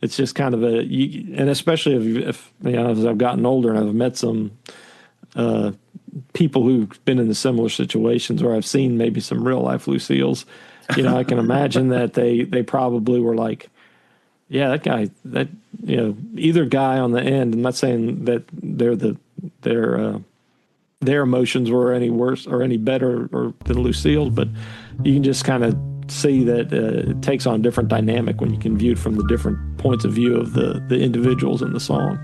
it's just kind of and especially if as I've gotten older and I've met some uh, people who've been in the similar situations, or I've seen maybe some real life Lucille's, I can imagine that they probably were like, yeah, that guy, that either guy on the end. I'm not saying that their emotions were any worse or any better or than Lucille's, but you can just kind of see that it takes on a different dynamic when you can view it from the different points of view of the individuals in the song.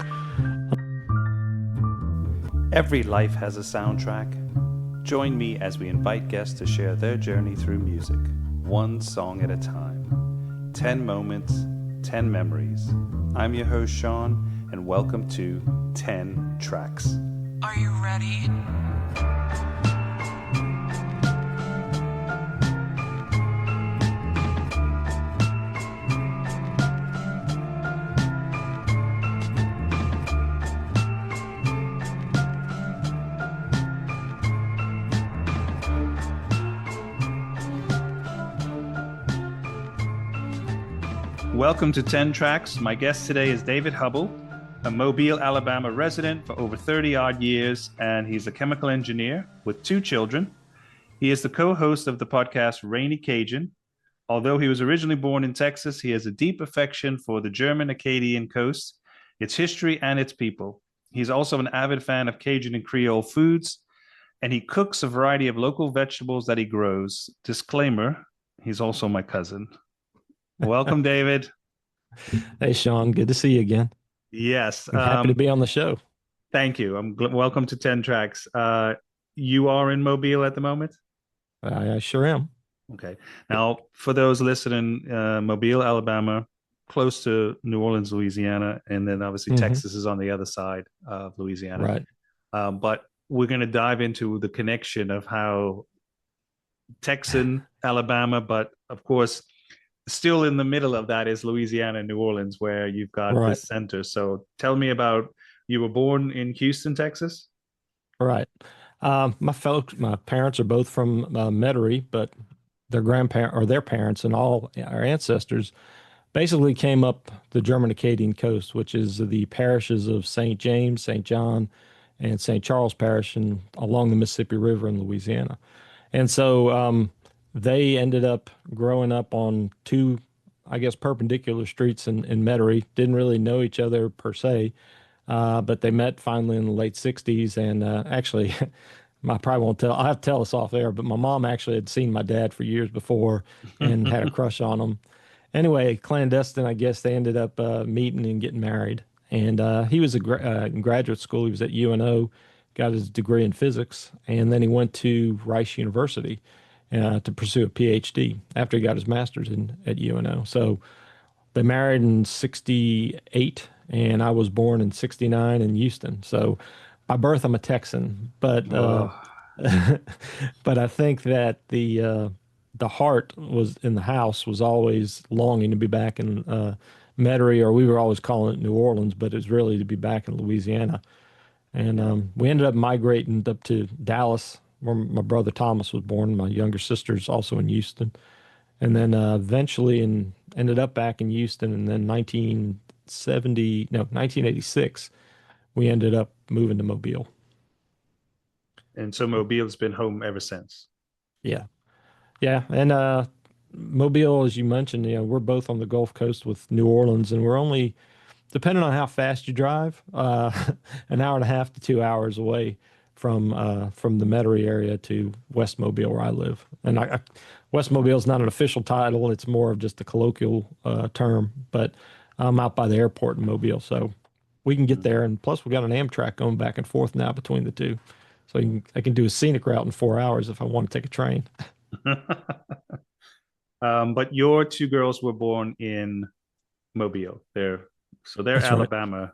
Every life has a soundtrack. Join me as we invite guests to share their journey through music, one song at a time. 10 moments, 10 memories. I'm your host, Sean, and welcome to 10 Tracks. Are you ready? Welcome to 10 Tracks. My guest today is David Hubbell, a Mobile, Alabama resident for over 30-odd years, and he's a chemical engineer with 2 children. He is the co-host of the podcast Rainy Cajun. Although he was originally born in Texas, he has a deep affection for the German-Acadian coast, its history, and its people. He's also an avid fan of Cajun and Creole foods, and he cooks a variety of local vegetables that he grows. Disclaimer, he's also my cousin. Welcome, David. Hey, Sean, good to see you again. Yes. I'm happy to be on the show. Thank you. Welcome to 10 Tracks. You are in Mobile at the moment? I sure am. Okay. Now, for those listening, Mobile, Alabama, close to New Orleans, Louisiana, and then obviously Texas is on the other side of Louisiana. Right. But we're going to dive into the connection of how Texan, Alabama, but of course, still in the middle of that is Louisiana and New Orleans, where you've got this center. So tell me about, you were born in Houston, Texas? Right. My parents are both from Metairie, but their parents and all our ancestors basically came up the German-Acadian coast, which is the parishes of St. James, St. John, and St. Charles Parish and along the Mississippi River in Louisiana. And so they ended up growing up on 2, I guess, perpendicular streets in Metairie. Didn't really know each other per se, but they met finally in the late 60s. And actually, I probably won't tell, I'll have to tell this off air, but my mom actually had seen my dad for years before and had a crush on him. Anyway, clandestine, I guess they ended up meeting and getting married. And he was in graduate school. He was at UNO, got his degree in physics, and then he went to Rice University to pursue a PhD after he got his master's at UNO. So they married in 68, and I was born in 69 in Houston. So by birth, I'm a Texan, but but I think that the heart was in the house was always longing to be back in Metairie, or we were always calling it New Orleans, but it was really to be back in Louisiana. And we ended up migrating up to Dallas, where my brother Thomas was born. My younger sister's also in Houston. And then eventually ended up back in Houston. And then 1986, we ended up moving to Mobile. And so Mobile's been home ever since. Yeah. Yeah. And Mobile, as you mentioned, we're both on the Gulf Coast with New Orleans, and we're only, depending on how fast you drive, an hour and a half to 2 hours away from the Metairie area to West Mobile, where I live. And West Mobile is not an official title; it's more of just a colloquial term. But I'm out by the airport in Mobile, so we can get there. And plus, we got an Amtrak going back and forth now between the two, so I can do a scenic route in 4 hours if I want to take a train. But your 2 girls were born in Mobile. They're That's Alabama.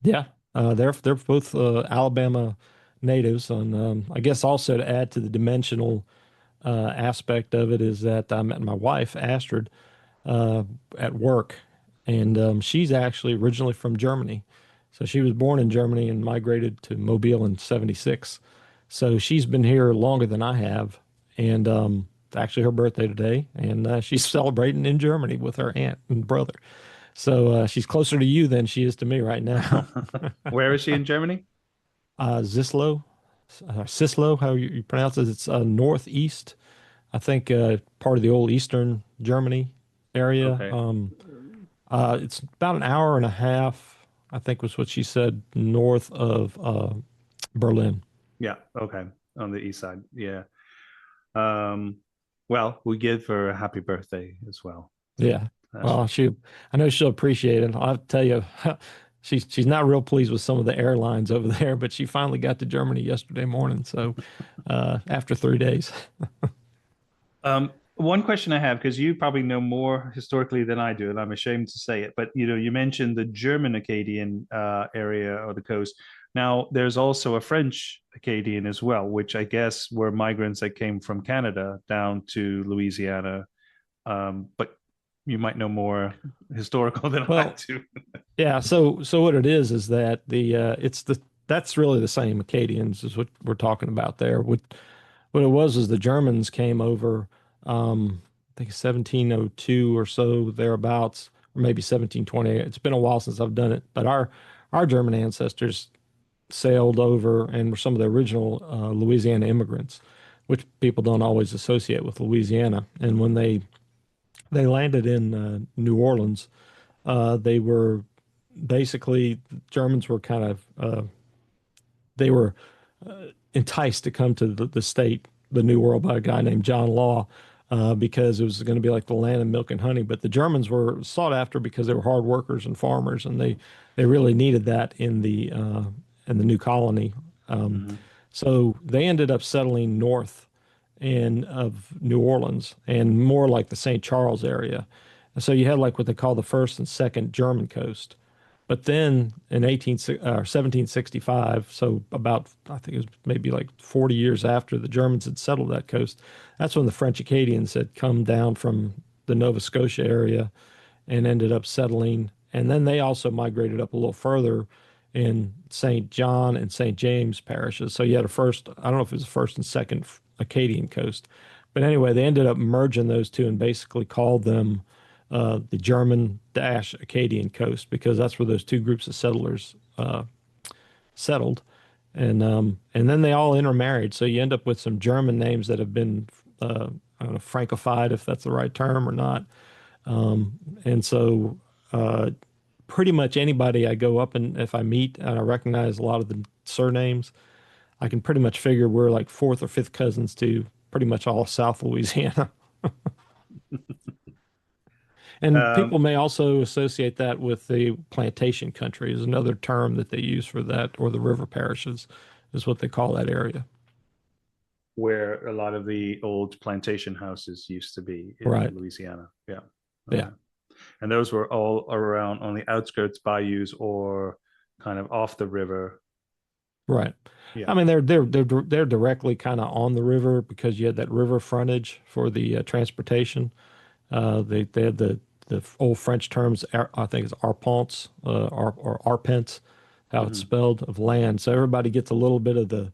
Right. Yeah, they're both Alabama natives, and I guess also to add to the dimensional aspect of it is that I met my wife Astrid at work, and she's actually originally from Germany, so she was born in Germany and migrated to Mobile in '76. So she's been here longer than I have, and actually her birthday today, and she's celebrating in Germany with her aunt and brother. So she's closer to you than she is to me right now. Where is she in Germany? Zislo, Sislo, how you pronounce it? It's northeast. I think part of the old Eastern Germany area. Okay. It's about an hour and a half, I think was what she said, north of Berlin. Yeah. Okay. On the east side. Yeah. Um, well, we give her a happy birthday as well. So Yeah. that's Well, I know she'll appreciate it. I'll tell you, she's not real pleased with some of the airlines over there, but she finally got to Germany yesterday morning. So, after 3 days. one question I have, because you probably know more historically than I do, and I'm ashamed to say it, but you mentioned the German-Acadian area or the coast. Now, there's also a French Acadian as well, which I guess were migrants that came from Canada down to Louisiana. But you might know more historical than I Well, do. yeah. So what it is that it's that's really the same Acadians is what we're talking about there. What it was is the Germans came over, I think 1702 or so thereabouts, or maybe 1720. It's been a while since I've done it, but our German ancestors sailed over and were some of the original Louisiana immigrants, which people don't always associate with Louisiana. And when they landed in New Orleans, they were basically Germans were kind of they were enticed to come to the state, the New World, by a guy named John Law, because it was going to be like the land of milk and honey. But the Germans were sought after because they were hard workers and farmers, and they really needed that in the new colony. Um, Mhm. so they ended up settling north in of New Orleans and more like the St. Charles area. And so you had like what they call the first and second German coast. But then in 1765, so about, I think it was maybe like 40 years after the Germans had settled that coast, that's when the French Acadians had come down from the Nova Scotia area and ended up settling. And then they also migrated up a little further in St. John and St. James parishes. So you had a first, I don't know if it was the first and second Acadian coast. But anyway, they ended up merging those two and basically called them the German dash Acadian coast because that's where those two groups of settlers settled. And then they all intermarried. So you end up with some German names that have been, I don't know, Francofied, if that's the right term or not. And so pretty much anybody I go up and if I meet and I recognize a lot of the surnames, I can pretty much figure we're like fourth or fifth cousins to pretty much all South Louisiana. And Um, people may also associate that with the plantation country is another term that they use for that, or the river parishes is what they call that area. where a lot of the old plantation houses used to be in Right. Louisiana. Yeah. Yeah. Okay. And those were all around on the outskirts, bayous, or kind of off the river. Right. Yeah. I mean, they're directly kind of on the river because you had that river frontage for the transportation. They had the old French terms. I think it's arpents or arpents, how it's Mm-hmm. spelled of land. So everybody gets a little bit of the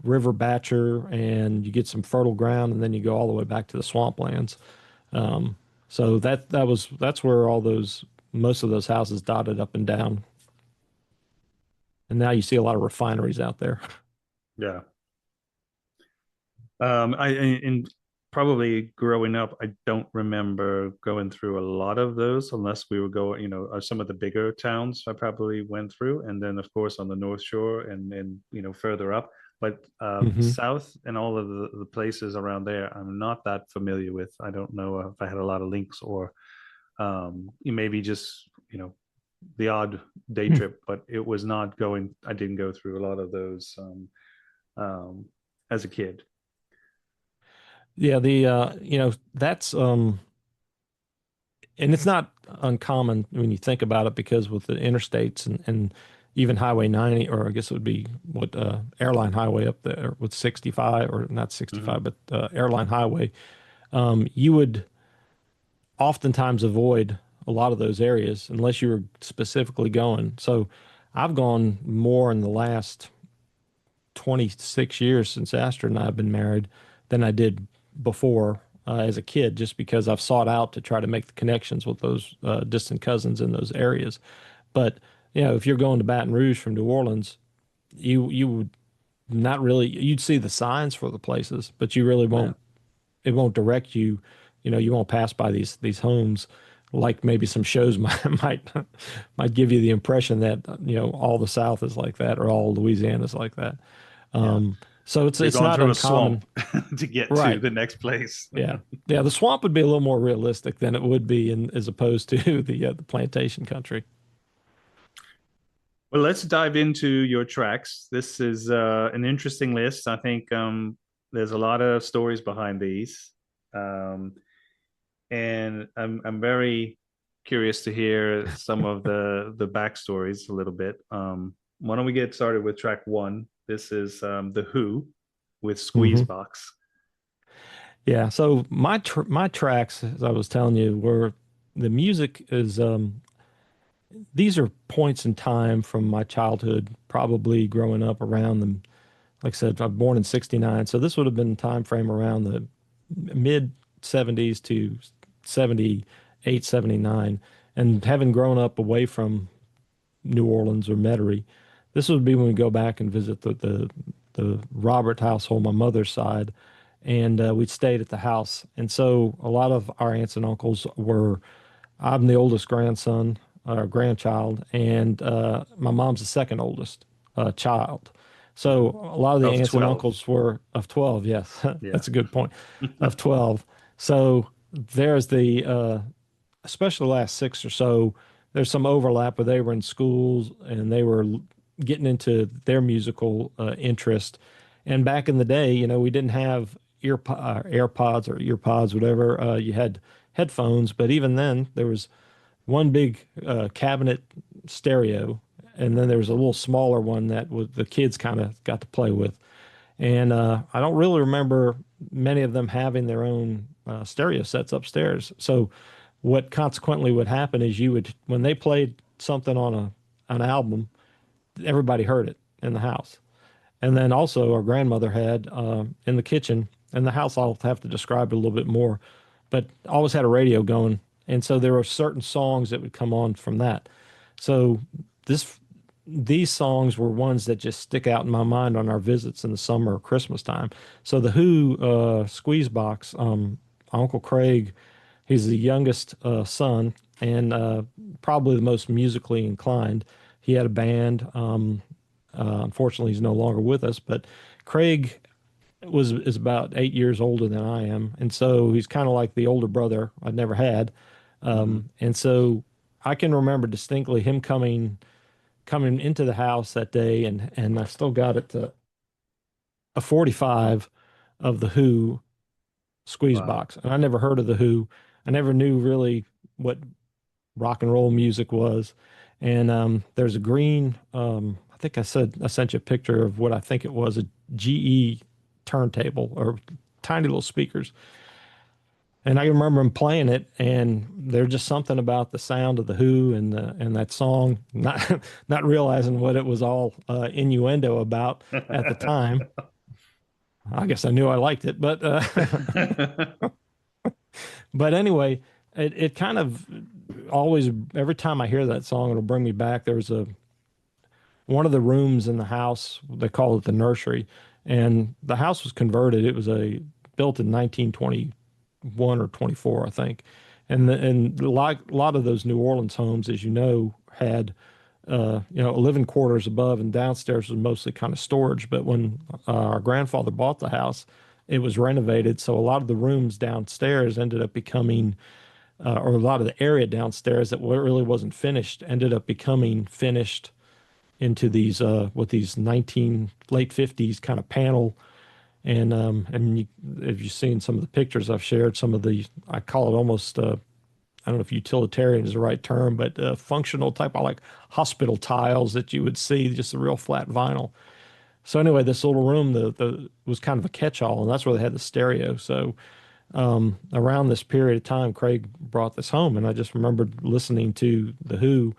river batcher, and you get some fertile ground, and then you go all the way back to the swamplands. Um, so that's where all those most of those houses dotted up and down. And now you see a lot of refineries out there. Yeah. I in probably growing up, I don't remember going through a lot of those unless we were going, some of the bigger towns I probably went through, and then of course on the North Shore and further up. But Hmm. south and all of the places around there, I'm not that familiar with. I don't know if I had a lot of links or maybe just the odd day trip, but it was not going. I didn't go through a lot of those um, as a kid. Yeah, that's and it's not uncommon when you think about it because with the interstates and even Highway 90, or I guess it would be what airline highway up there with 65, or not Mm-hmm. 65, but airline highway, you would oftentimes avoid a lot of those areas unless you were specifically going. So I've gone more in the last 26 years since Astor and I have been married than I did before. as a kid, just because I've sought out to try to make the connections with those distant cousins in those areas. But if you're going to Baton Rouge from New Orleans, you would not really you'd see the signs for the places, but you really Yeah. won't it won't direct you. You won't pass by these homes like maybe some shows might give you the impression that all the South is like that or all Louisiana is like that. Yeah. So it's You're it's going not through a uncommon, swamp to get to right? the next place. Yeah, yeah. The swamp would be a little more realistic than it would be in as opposed to the plantation country. Well, let's dive into your tracks. This is an interesting list. I think there's a lot of stories behind these, um, and I'm very curious to hear some of the backstories a little bit. Why don't we get started with track one? This is the Who with Squeeze Hmm. Box. Yeah. So my tracks, as I was telling you, were the music is these are points in time from my childhood, probably growing up around them. Like I said, I'm born in '69, so this would have been time frame around the mid '70s to '78, '79. And having grown up away from New Orleans or Metairie, this would be when we go back and visit the Robert household, my mother's side, and we stayed at the house. And so a lot of our aunts and uncles were. I'm the oldest grandson or grandchild, and my mom's the second oldest child. So a lot of the Of aunts and 12. uncles were of 12. Yes, Yeah. that's a good point. Of 12. So there's especially the last six or so, there's some overlap where they were in schools and they were getting into their musical interest. And back in the day, we didn't have AirPods or earpods, whatever. You had headphones, but even then, there was one big cabinet stereo, and then there was a little smaller one that was the kids kind of got to play with. And I don't really remember many of them having their own stereo sets upstairs. So what consequently would happen is when they played something on an album, everybody heard it in the house. And then also our grandmother had in the kitchen in the house. I'll have to describe it a little bit more, but always had a radio going, and so there were certain songs that would come on from that. So this these songs were ones that just stick out in my mind on our visits in the summer or Christmas time. So the Who Squeeze Box, Uncle Craig, he's the youngest son and probably the most musically inclined. He had a band. Unfortunately, he's no longer with us, but Craig is about 8 years older than I am, and so he's kind of like the older brother I'd never had. Hmm. And so I can remember distinctly him coming into the house that day, and I still got it to a 45 of the Who squeeze Wow. box, and I never heard of the Who. I never knew really what rock and roll music was. And there's a green, I think I sent you a picture of what I think it was a GE turntable or tiny little speakers. And I remember him playing it, and there's just something about the sound of the Who and that song, not not realizing what it was all innuendo about at the time. I guess I knew I liked it, but but anyway, it kind of always every time I hear that song, it'll bring me back. There was a one of the rooms in the house, they call it the nursery, and the house was converted. It was a built in 1921 or 24, I think. And a lot of those New Orleans homes, as you know, had living quarters above and downstairs was mostly kind of storage. But when our grandfather bought the house, it was renovated, so a lot of the rooms downstairs ended up becoming, or a lot of the area downstairs that really wasn't finished ended up becoming finished into these with these 19 late 50s kind of panel. And if you've seen some of the pictures I've shared, some of the I call it almost I don't know if utilitarian is the right term, but functional type of like hospital tiles that you would see, just a real flat vinyl. So anyway, this little room the was kind of a catch-all, and that's where they had the stereo. So around this period of time, Craig brought this home, and I just remembered listening to the Who,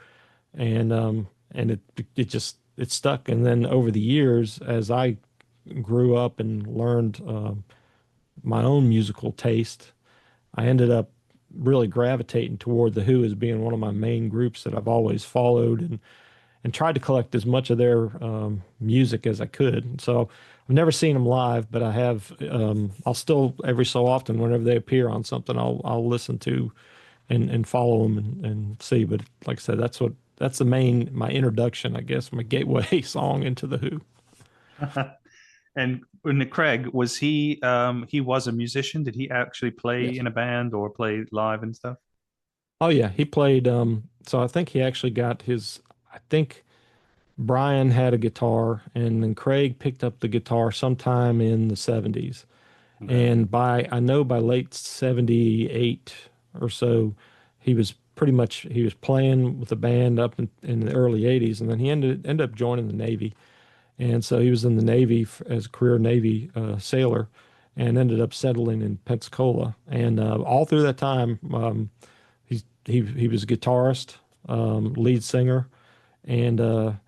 and it just it stuck. And then over the years, as I grew up and learned my own musical taste, I ended up really gravitating toward the Who as being one of my main groups that I've always followed and tried to collect as much of their music as I could. So I've never seen them live, but I have. I'll still every so often, whenever they appear on something, I'll listen to and follow them and see. But like I said, that's the main my introduction, I guess, my gateway song into the Who. And Craig, was he was a musician? Did he actually play Yes. in a band or play live and stuff? Oh yeah, he played. So I think he actually got his. I think Brian had a guitar, and then Craig picked up the guitar sometime in the 70s. Okay. And I know by late 78 or so, he was playing with the band up in the early 80s, and then he ended up joining the Navy. And so he was in the Navy as a career Navy sailor and ended up settling in Pensacola. And all through that time, he was a guitarist, lead singer, and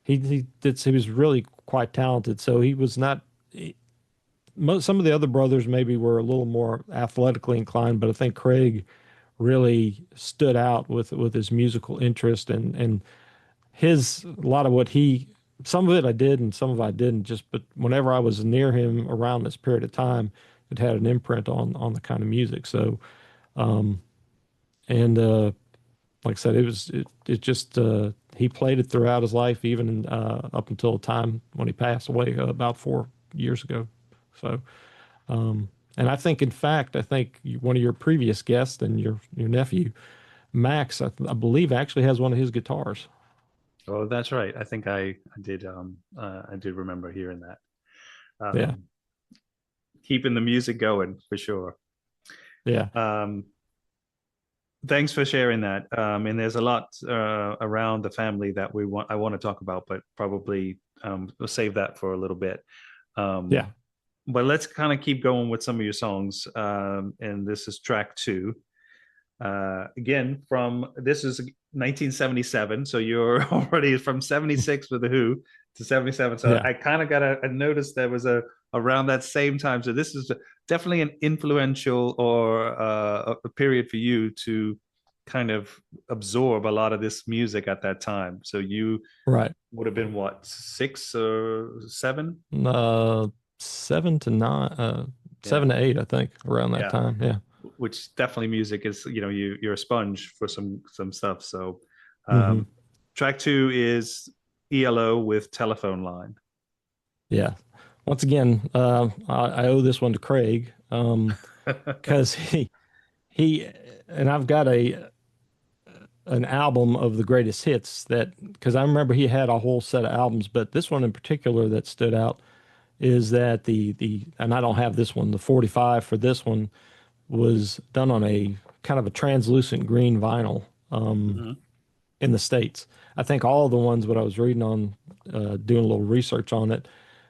he was really quite talented. So he was not. Some of the other brothers maybe were a little more athletically inclined, but I think Craig really stood out with his musical interest and his a lot of what he some of it I did and some of it I didn't just but whenever I was near him around this period of time, it had an imprint on the kind of music. So and like I said, it just he played it throughout his life, even up until the time when he passed away about 4 years ago. So, and I think, in fact, one of your previous guests and your nephew, Max, I believe, actually has one of his guitars. Oh, that's right. I think I did remember hearing that. Yeah, Um, Keeping the music going for sure. yeah, Um, Thanks for sharing that. And there's a lot around the family that I want to talk about, but probably we'll save that for a little bit. Um, yeah, but let's kind of keep going with some of your songs. And this is track two. Again, from this is 1977, so you're already from 76 with the Who to 77. So yeah. I kind of got a notice there was a around that same time. So this is definitely an influential or a period for you to kind of absorb a lot of this music at that time. So you Right. would have been what, six or seven? Uh, 7 to 9, Yeah, 7 to 8, I think, around that yeah. time. Yeah. Which definitely music is, you're a sponge for some stuff. So Hmm. um track two is ELO with Telephone Line. Yeah. Once again, I owe this one to Craig, because he and I've got a an album of the greatest hits that because I remember he had a whole set of albums, but this one in particular that stood out is that the and I don't have this one, the 45 for this one was done on a kind of a translucent green vinyl Mhm. in the States. I think all the ones what I was reading on doing a little research on it,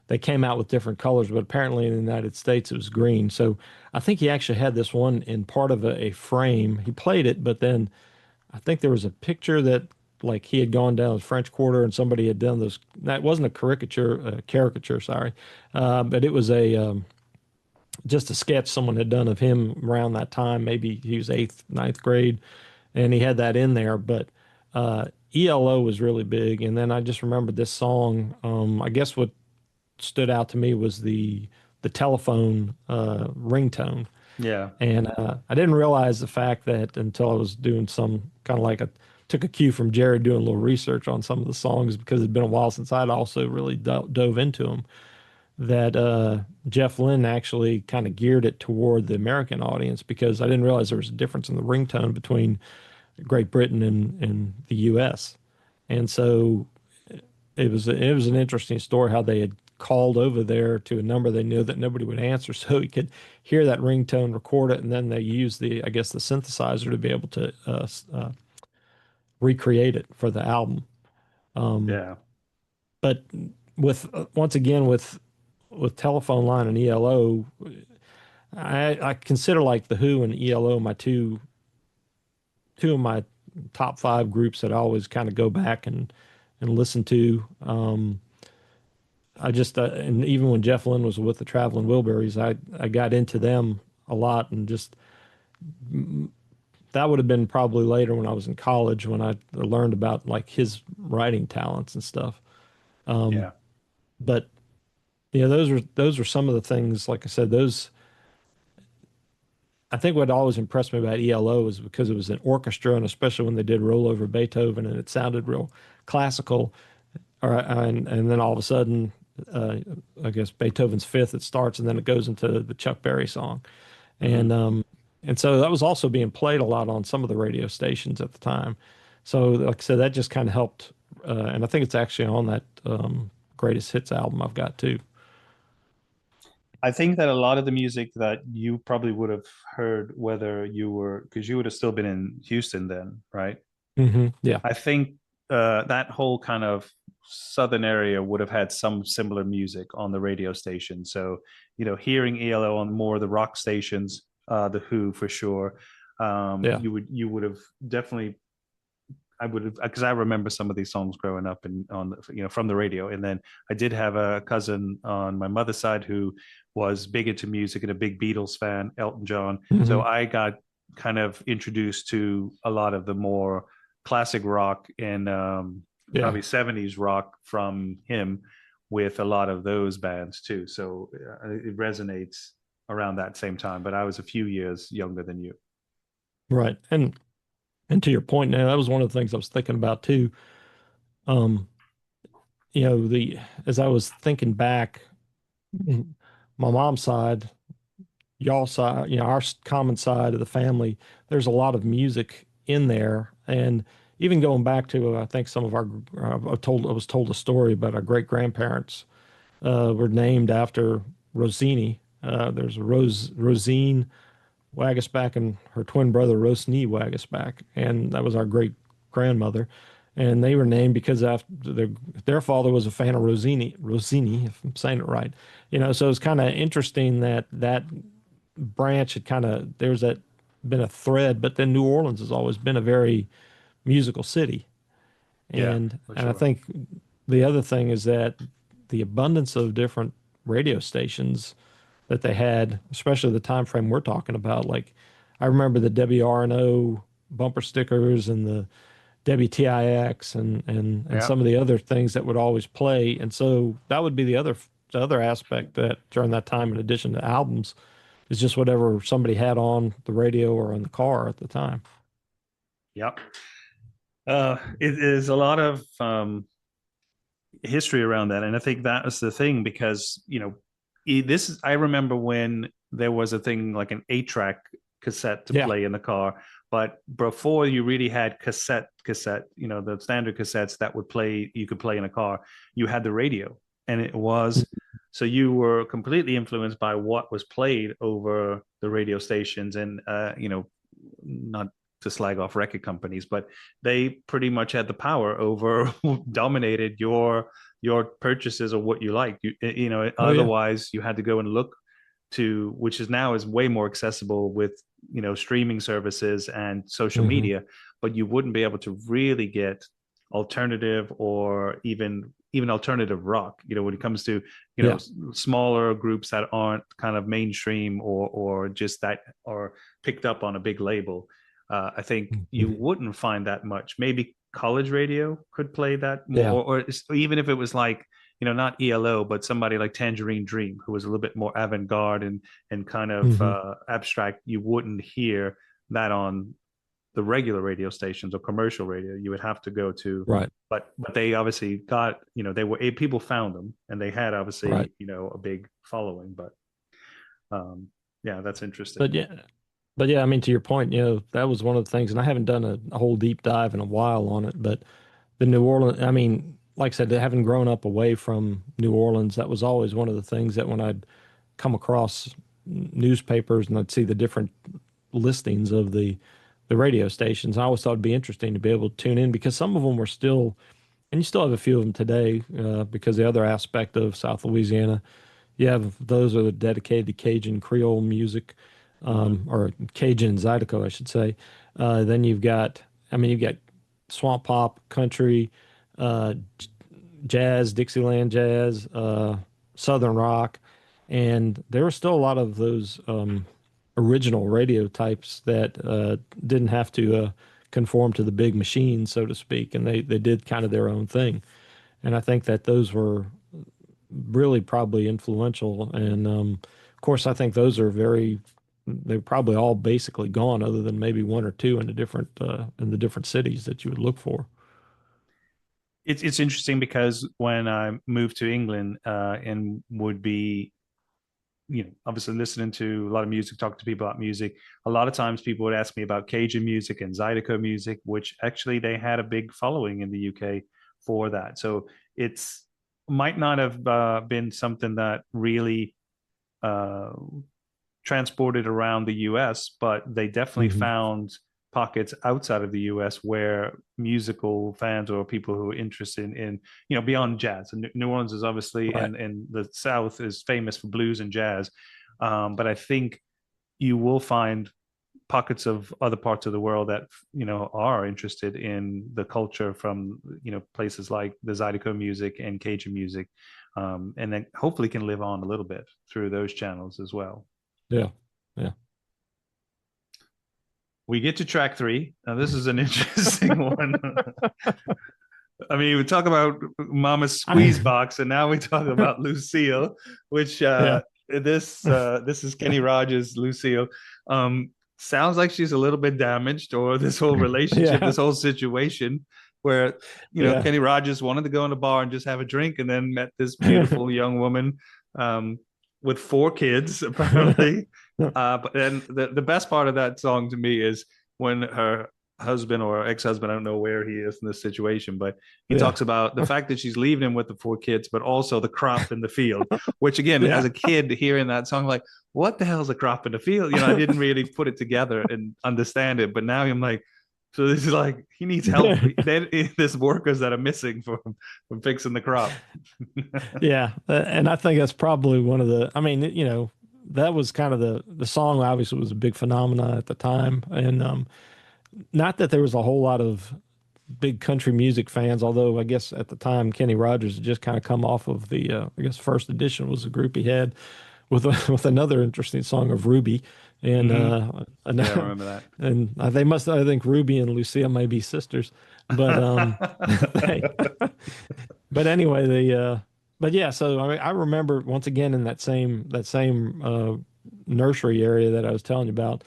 they came out with different colors, but apparently in the United States it was green. So I think he actually had this one in part of a frame. He played it, but then I think there was a picture that like he had gone down the French Quarter and somebody had done this. That wasn't a caricature, sorry, but it was a just a sketch someone had done of him around that time. Maybe he was eighth, ninth grade, and he had that in there. But ELO was really big, and then I just remembered this song. I guess what stood out to me was the telephone ringtone. Yeah. And I didn't realize the fact that until I was doing some kind of like took a cue from Jerry doing a little research on some of the songs because it'd been a while since I'd also really dove into them. That Jeff Lynne actually kind of geared it toward the American audience because I didn't realize there was a difference in the ringtone between Great Britain and the U.S. And so it was an interesting story how they had called over there to a number they knew that nobody would answer, so he could hear that ringtone, record it, and then they used I guess, the synthesizer to be able to recreate it for the album. Yeah. But with once again with Telephone Line and ELO, I consider like the Who and ELO my two of my top five groups that I always kind of go back and listen to. I just and even when Jeff Lynne was with the Traveling Wilburys, I got into them a lot and just that would have been probably later when I was in college when I learned about like his writing talents and stuff. Um, Yeah. but yeah, those were some of the things. Like I said, those I think what always impressed me about ELO was because it was an orchestra, and especially when they did roll over Beethoven, and it sounded real classical. And then all of a sudden, uh, I guess Beethoven's Fifth, it starts, and then it goes into the Chuck Berry song, Hmm. and so that was also being played a lot on some of the radio stations at the time. So, like I said, that just kind of helped, and I think it's actually on that greatest hits album I've got too. I think that a lot of the music that you probably would have heard, whether you were, because you would have still been in Houston then, right? Yeah. I think that whole kind of southern area would have had some similar music on the radio station. So, hearing ELO on more of the rock stations, the Who for sure, Yeah. you would have definitely. I would have, because I remember some of these songs growing up and from the radio. And then I did have a cousin on my mother's side who was big into music and a big Beatles fan, Elton John. So hmm I got kind of introduced to a lot of the more classic rock and Yeah. probably 70s rock from him, with a lot of those bands too. So it resonates around that same time. But I was a few years younger than you. Right. And to your point now, that was one of the things I was thinking about too. Um, the as I was thinking back, my mom's side, y'all side, our common side of the family, there's a lot of music in there. And even going back to, I think some of our, I was told a story about our great grandparents were named after Rossini. There's a Rosine Wagasback and her twin brother Rosny Wagasback, and that was our great grandmother. And they were named because after their father was a fan of Rossini, if I'm saying it right. So it's kind of interesting that that branch had kind of there's that been a thread, but then New Orleans has always been a very musical city, Yeah, and for I sure. think the other thing is that the abundance of different radio stations that they had, especially the time frame we're talking about. Like I remember the WRNO bumper stickers and the WTIX and Yeah. some of the other things that would always play. And so that would be the other aspect that during that time, in addition to albums, is just whatever somebody had on the radio or in the car at the time. Yep. It is a lot of history around that, and I think that was the thing because this is. I remember when there was a thing like an 8-track cassette to Yeah. play in the car, but before you really had cassette, the standard cassettes that would play, you could play in a car. You had the radio, and it was so you were completely influenced by what was played over the radio stations, and not to slag off record companies, but they pretty much had the power over dominated your purchases or what you like. Oh yeah. Otherwise you had to go and look to, which is now is way more accessible with streaming services and social hmm media, but you wouldn't be able to really get alternative or even alternative rock when it comes to Yeah. smaller groups that aren't kind of mainstream or just that or picked up on a big label. I think you hmm wouldn't find that much. Maybe college radio could play that Yeah. more, or even if it was like not ELO, but somebody like Tangerine Dream, who was a little bit more avant-garde and kind of hmm abstract. You wouldn't hear that on the regular radio stations or commercial radio. You would have to go to, Right. but they obviously got, they were people found them, and they had Right. obviously a big following. But um, yeah, that's interesting. But yeah, I mean, to your point, that was one of the things, and I haven't done a whole deep dive in a while on it, but the New Orleans, I mean, like I said, having grown up away from New Orleans, that was always one of the things that when I'd come across newspapers and I'd see the different listings of the radio stations, I always thought it'd be interesting to be able to tune in because some of them were still, and you still have a few of them today, because the other aspect of South Louisiana, you have those are the dedicated to Cajun Creole music, Mm-hmm. or Cajun and Zydeco, I should say. Then you've got swamp pop, country, jazz, Dixieland jazz, Southern rock, and there are still a lot of those. original radio types that didn't have to conform to the big machine, so to speak, and they did kind of their own thing. And I think that those were really probably influential. And of course, I think those are they're probably all basically gone, other than maybe one or two in the different cities that you would look for. It's interesting because when I moved to England and would be, obviously listening to a lot of music, talking to people about music, a lot of times people would ask me about Cajun music and Zydeco music, which actually they had a big following in the UK for that. So it's might not have been something that really uh, transported around the US, but they definitely Hmm. found pockets outside of the US where musical fans or people who are interested in, beyond jazz. And New Orleans is obviously Right. in the South is famous for blues and jazz. But I think you will find pockets of other parts of the world that are interested in the culture from places like the Zydeco music and Cajun music, and then hopefully can live on a little bit through those channels as well. Yeah. Yeah. We get to track three. Now, this is an interesting one. I mean, we talk about Mama's Squeeze Box, and now we talk about Lucille, which Yeah. this is Kenny Rogers' Lucille. Sounds like she's a little bit damaged, or this whole relationship, Yeah. this whole situation, where Yeah. Kenny Rogers wanted to go in a bar and just have a drink, and then met this beautiful young woman um, with four kids, apparently. But then the best part of that song to me is when her husband or ex-husband, I don't know where he is in this situation, but he Yeah. talks about the fact that she's leaving him with the four kids, but also the crop in the field, which again, as Yeah. a kid hearing that song, like, what the hell is a crop in the field? I didn't really put it together and understand it, but now I'm like, so this is like he needs help. There's workers that are missing from fixing the crop. Yeah, and I think that's probably one of the. I mean, that was kind of the song. Obviously, was a big phenomenon at the time, and not that there was a whole lot of big country music fans. Although I guess at the time Kenny Rogers had just kind of come off of the. I guess First Edition was the group he had with with another interesting song of Ruby, and Mm-hmm. Yeah, I remember that. and they must. I think Ruby and Lucille may be sisters, but they. But anyway, but yeah, so I remember once again in that same nursery area that I was telling you about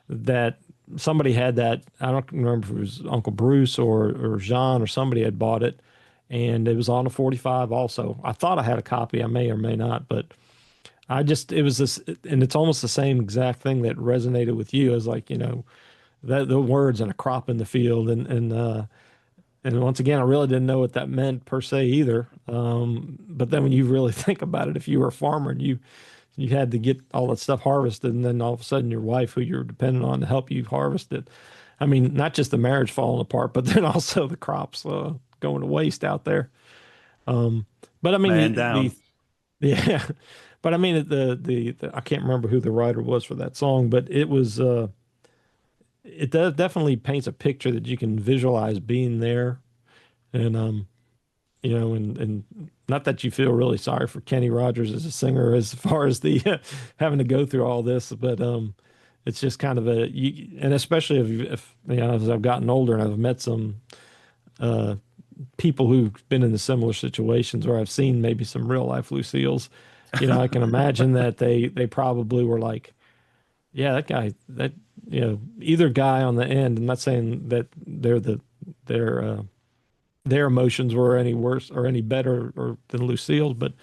that somebody had that. I don't remember if it was Uncle Bruce or Jean or somebody had bought it, and it was on a 45 also. I thought I had a copy. I may or may not, but it was this, and it's almost the same exact thing that resonated with you as like, that the words and a crop in the field and once again, I really didn't know what that meant per se either. But then when you really think about it, if you were a farmer and you had to get all that stuff harvested, and then all of a sudden your wife, who you're dependent on to help you harvest it, I mean, not just the marriage falling apart, but then also the crops going to waste out there. Um, but I mean, Man down. yeah, but I mean, I can't remember who the writer was for that song, but it does definitely paints a picture that you can visualize being there and and not that you feel really sorry for Kenny Rogers as a singer as far as the having to go through all this, but it's just kind of and especially if as I've gotten older and I've met some uh, people who've been in the similar situations, or I've seen maybe some real life Lucille's, I can imagine that they probably were like, yeah, that guy, that either guy on the end. I'm not saying that their their emotions were any worse or any better or than Lucille's, but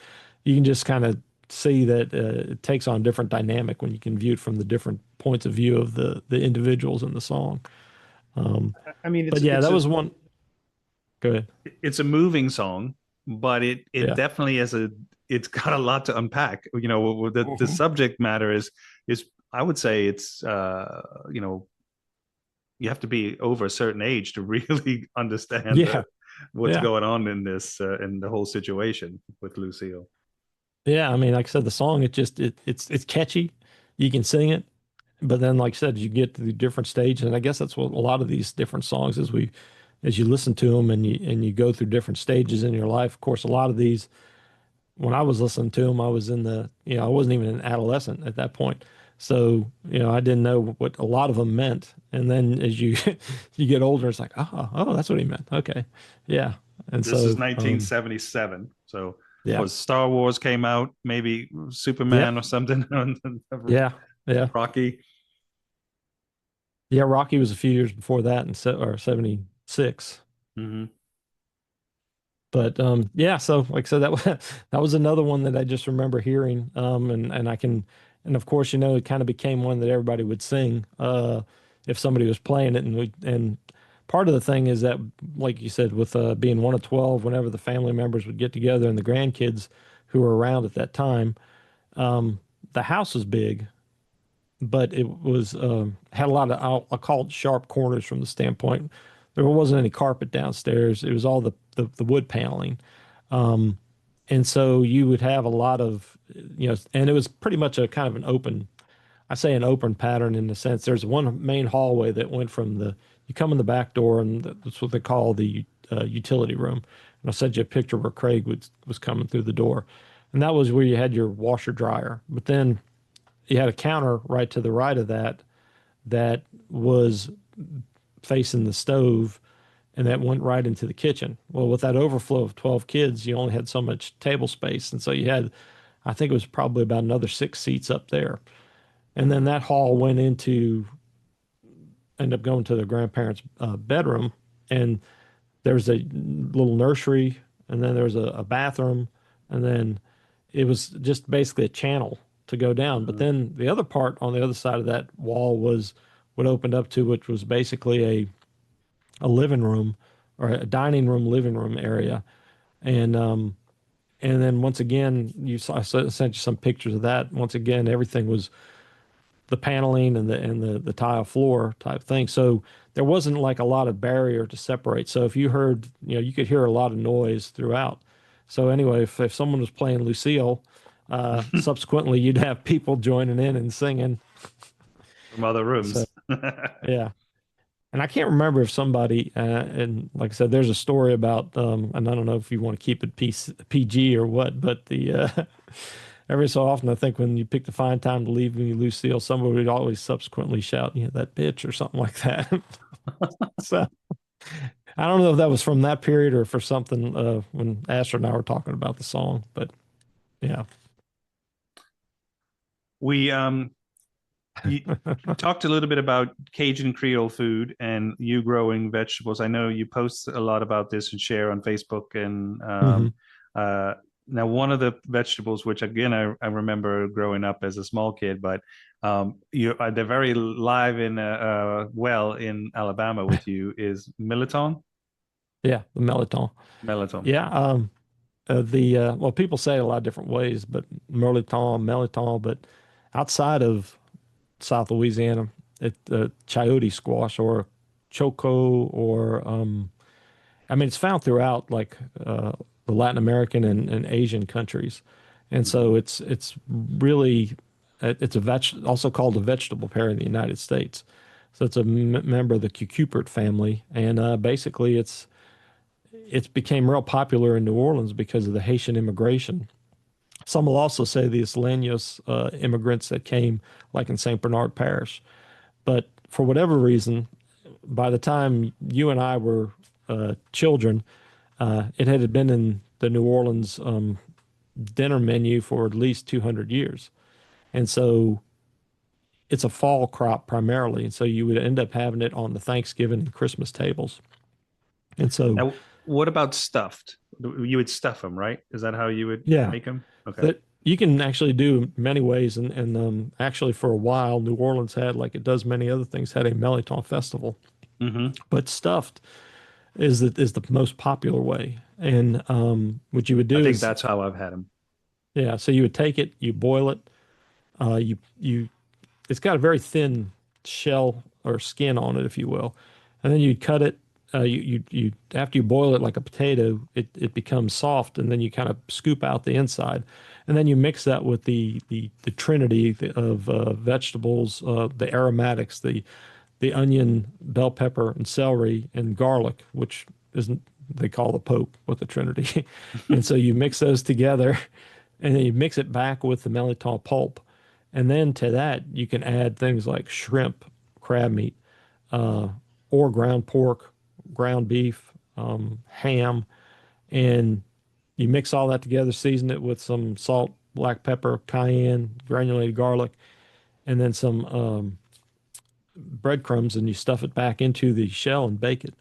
you can just kind of see that it takes on a different dynamic when you can view it from the different points of view of the individuals in the song. Um, I mean, but yeah, that was one. Go ahead. it's a moving song, but it Yeah. definitely it's got a lot to unpack. The Mhm. subject matter is I would say it's you have to be over a certain age to really understand Yeah. what's Yeah. going on in this in the whole situation with Lucille. Yeah. I mean, like I said, the song, it's catchy. You can sing it. But then, like I said, you get to the different stages, and I guess that's what a lot of these different songs as you listen to them and you go through different stages in your life. Of course, a lot of these, when I was listening to them, I was I wasn't even an adolescent at that point, So, I didn't know what a lot of them meant. And then as you you get older, it's like, oh, that's what he meant. Okay. Yeah. And This is so, 1977. So yeah. was Star Wars came out, maybe Superman Yep. or something, Yeah. Yeah. Rocky. Yeah. Rocky was a few years before that or 76. Hmm. But yeah, so like I said, that was that was another one that I just remember hearing. And I can, and of course, it kind of became one that everybody would sing if somebody was playing it. And part of the thing is that, like you said, with being one of 12, whenever the family members would get together and the grandkids who were around at that time, um, the house was big, but it was had a lot of I'll call it sharp corners from the standpoint. There wasn't any carpet downstairs. It was all the wood paneling. And so you would have a lot of, and it was pretty much a kind of an open, I say an open pattern in the sense there's one main hallway that went from you come in the back door, and that's what they call the utility room. And I'll send you a picture where Craig was coming through the door. And that was where you had your washer dryer. But then you had a counter right to the right of that was facing the stove, and that went right into the kitchen. Well, with that overflow of 12 kids, you only had so much table space. And so you had, I think it was probably about another 6 seats up there. And then that hall ended up going to the grandparents' bedroom. And there's a little nursery, and then there was a bathroom, and then it was just basically a channel to go down. But Hmm. then the other part on the other side of that wall was what opened up to, which was basically a living room or a dining room, living room area. And then once again, I sent you some pictures of that. Once again, everything was the paneling and the tile floor type thing. So there wasn't like a lot of barrier to separate. So if you heard, you could hear a lot of noise throughout. So anyway, if someone was playing Lucille, subsequently you'd have people joining in and singing. From other So rooms. yeah. And I can't remember if somebody, and like I said, there's a story about, and I don't know if you want to keep it PG or what, but every so often, I think when you pick the fine time to leave me, Lucille, somebody would always subsequently shout, that bitch or something like that. So I don't know if that was from that period or for something when Asher and I were talking about the song, but yeah. We you talked a little bit about Cajun Creole food and you growing vegetables. I know you post a lot about this and share on Facebook. And Hmm. uh, now, one of the vegetables, which again I remember growing up as a small kid, but they're very live in well in Alabama with you is Militon. Yeah, the Melitone. Melon. Yeah. Well, people say it a lot of different ways, but Melitone, but outside of South Louisiana, chayote squash or choco or I mean it's found throughout like the Latin American and Asian countries, and so Mhm. it's really it's also called a vegetable pear in the United States. So it's a member of the cucupid family, and basically it's became real popular in New Orleans because of the Haitian immigration. Some will also say the Isleños immigrants that came like in St. Bernard Parish. But for whatever reason, by the time you and I were children, it had been in the New Orleans dinner menu for at least 200 years. And so it's a fall crop primarily. And so you would end up having it on the Thanksgiving and Christmas tables. And so, Now, what about stuffed? You would stuff them, right? Is that how you would yeah, make them? Okay. that you can actually do many ways. And actually, for a while, New Orleans had, like it does many other things, had a Meliton festival. Hmm. But stuffed is the most popular way. And what you would I do think is, that's how I've had them. yeah, so you would take it, you boil it, you it's got a very thin shell or skin on it, if you will, and then you cut it. You after you boil it like a potato, it becomes soft, and then you kind of scoop out the inside, and then you mix that with the trinity of vegetables, the aromatics, the onion, bell pepper, and celery, and garlic, which isn't they call the Pope with the Trinity. And so you mix those together, and then you mix it back with the Melitol pulp, And then to that, you can add things like shrimp, crab meat, uh, or ground pork, ground beef, ham, and you mix all that together, season it with some salt, black pepper, cayenne, granulated garlic, and then some breadcrumbs, and you stuff it back into the shell and bake it.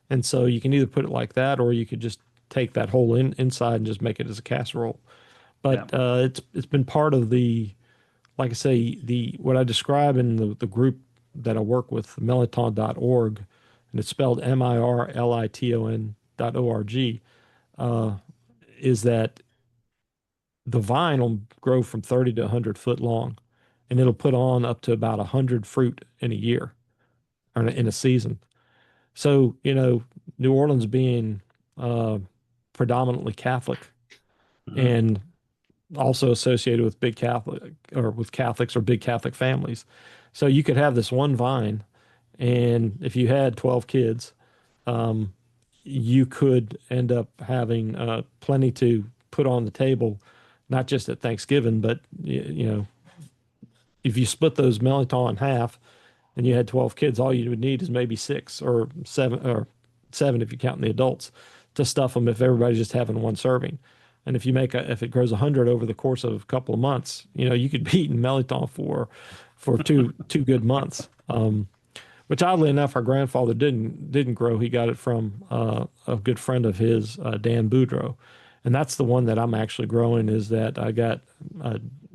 And so you can either put it like that, or you could just take that whole inside and just make it as a casserole. Yeah. But it's been part of the, like I say, the what I describe in the group that I work with, Meliton.org, and it's spelled Mirliton.org, is that the vine will grow from 30 to 100 foot long, and it'll put on up to about 100 fruit in a year or in a season. So, New Orleans being uh, predominantly Catholic Hmm. and also associated with big Catholic or with Catholics or big Catholic families. So you could have this one vine, and if you had 12 kids, um, you could end up having plenty to put on the table, not just at Thanksgiving, but if you split those Meliton in half and you had 12 kids, all you would need is maybe six or seven if you count the adults to stuff them if everybody's just having one serving. And if it grows 100 over the course of a couple of months, you could be eating Meliton for two good months. Which oddly enough, our grandfather didn't grow. He got it from a good friend of his, Dan Boudreau, and that's the one that I'm actually growing. Is that I got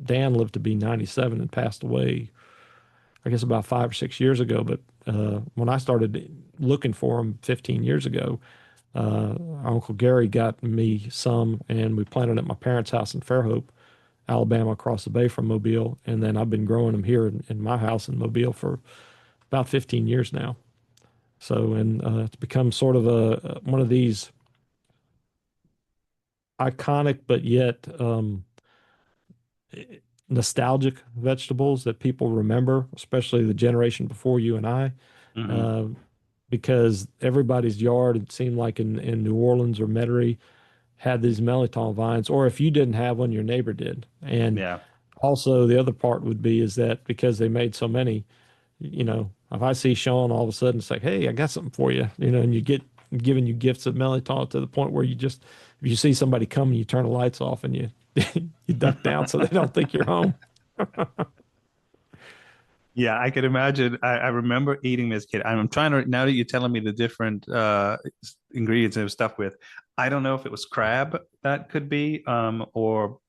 Dan lived to be 97 and passed away, I guess about 5 or 6 years ago. But when I started looking for him 15 years ago, our Uncle Gary got me some, and we planted at my parents' house in Fairhope, Alabama, across the bay from Mobile. And then I've been growing them here in my house in Mobile for about 15 years now. So, and it's become sort of one of these iconic but yet nostalgic vegetables that people remember, especially the generation before you and I, Hmm. uh, because everybody's yard, it seemed like in New Orleans or Metairie, had these Meliton vines, or if you didn't have one, your neighbor did. And Yeah. also the other part would be is that because they made so many, if I see Sean, all of a sudden it's like, hey, I got something for you, and you get giving you gifts of Melitol to the point where if you see somebody coming, you turn the lights off and you you duck down so they don't think you're home. Yeah, I could imagine. I remember eating this kid. I'm trying to, now that you're telling me the different ingredients it was stuffed with, I don't know if it was crab that could be, or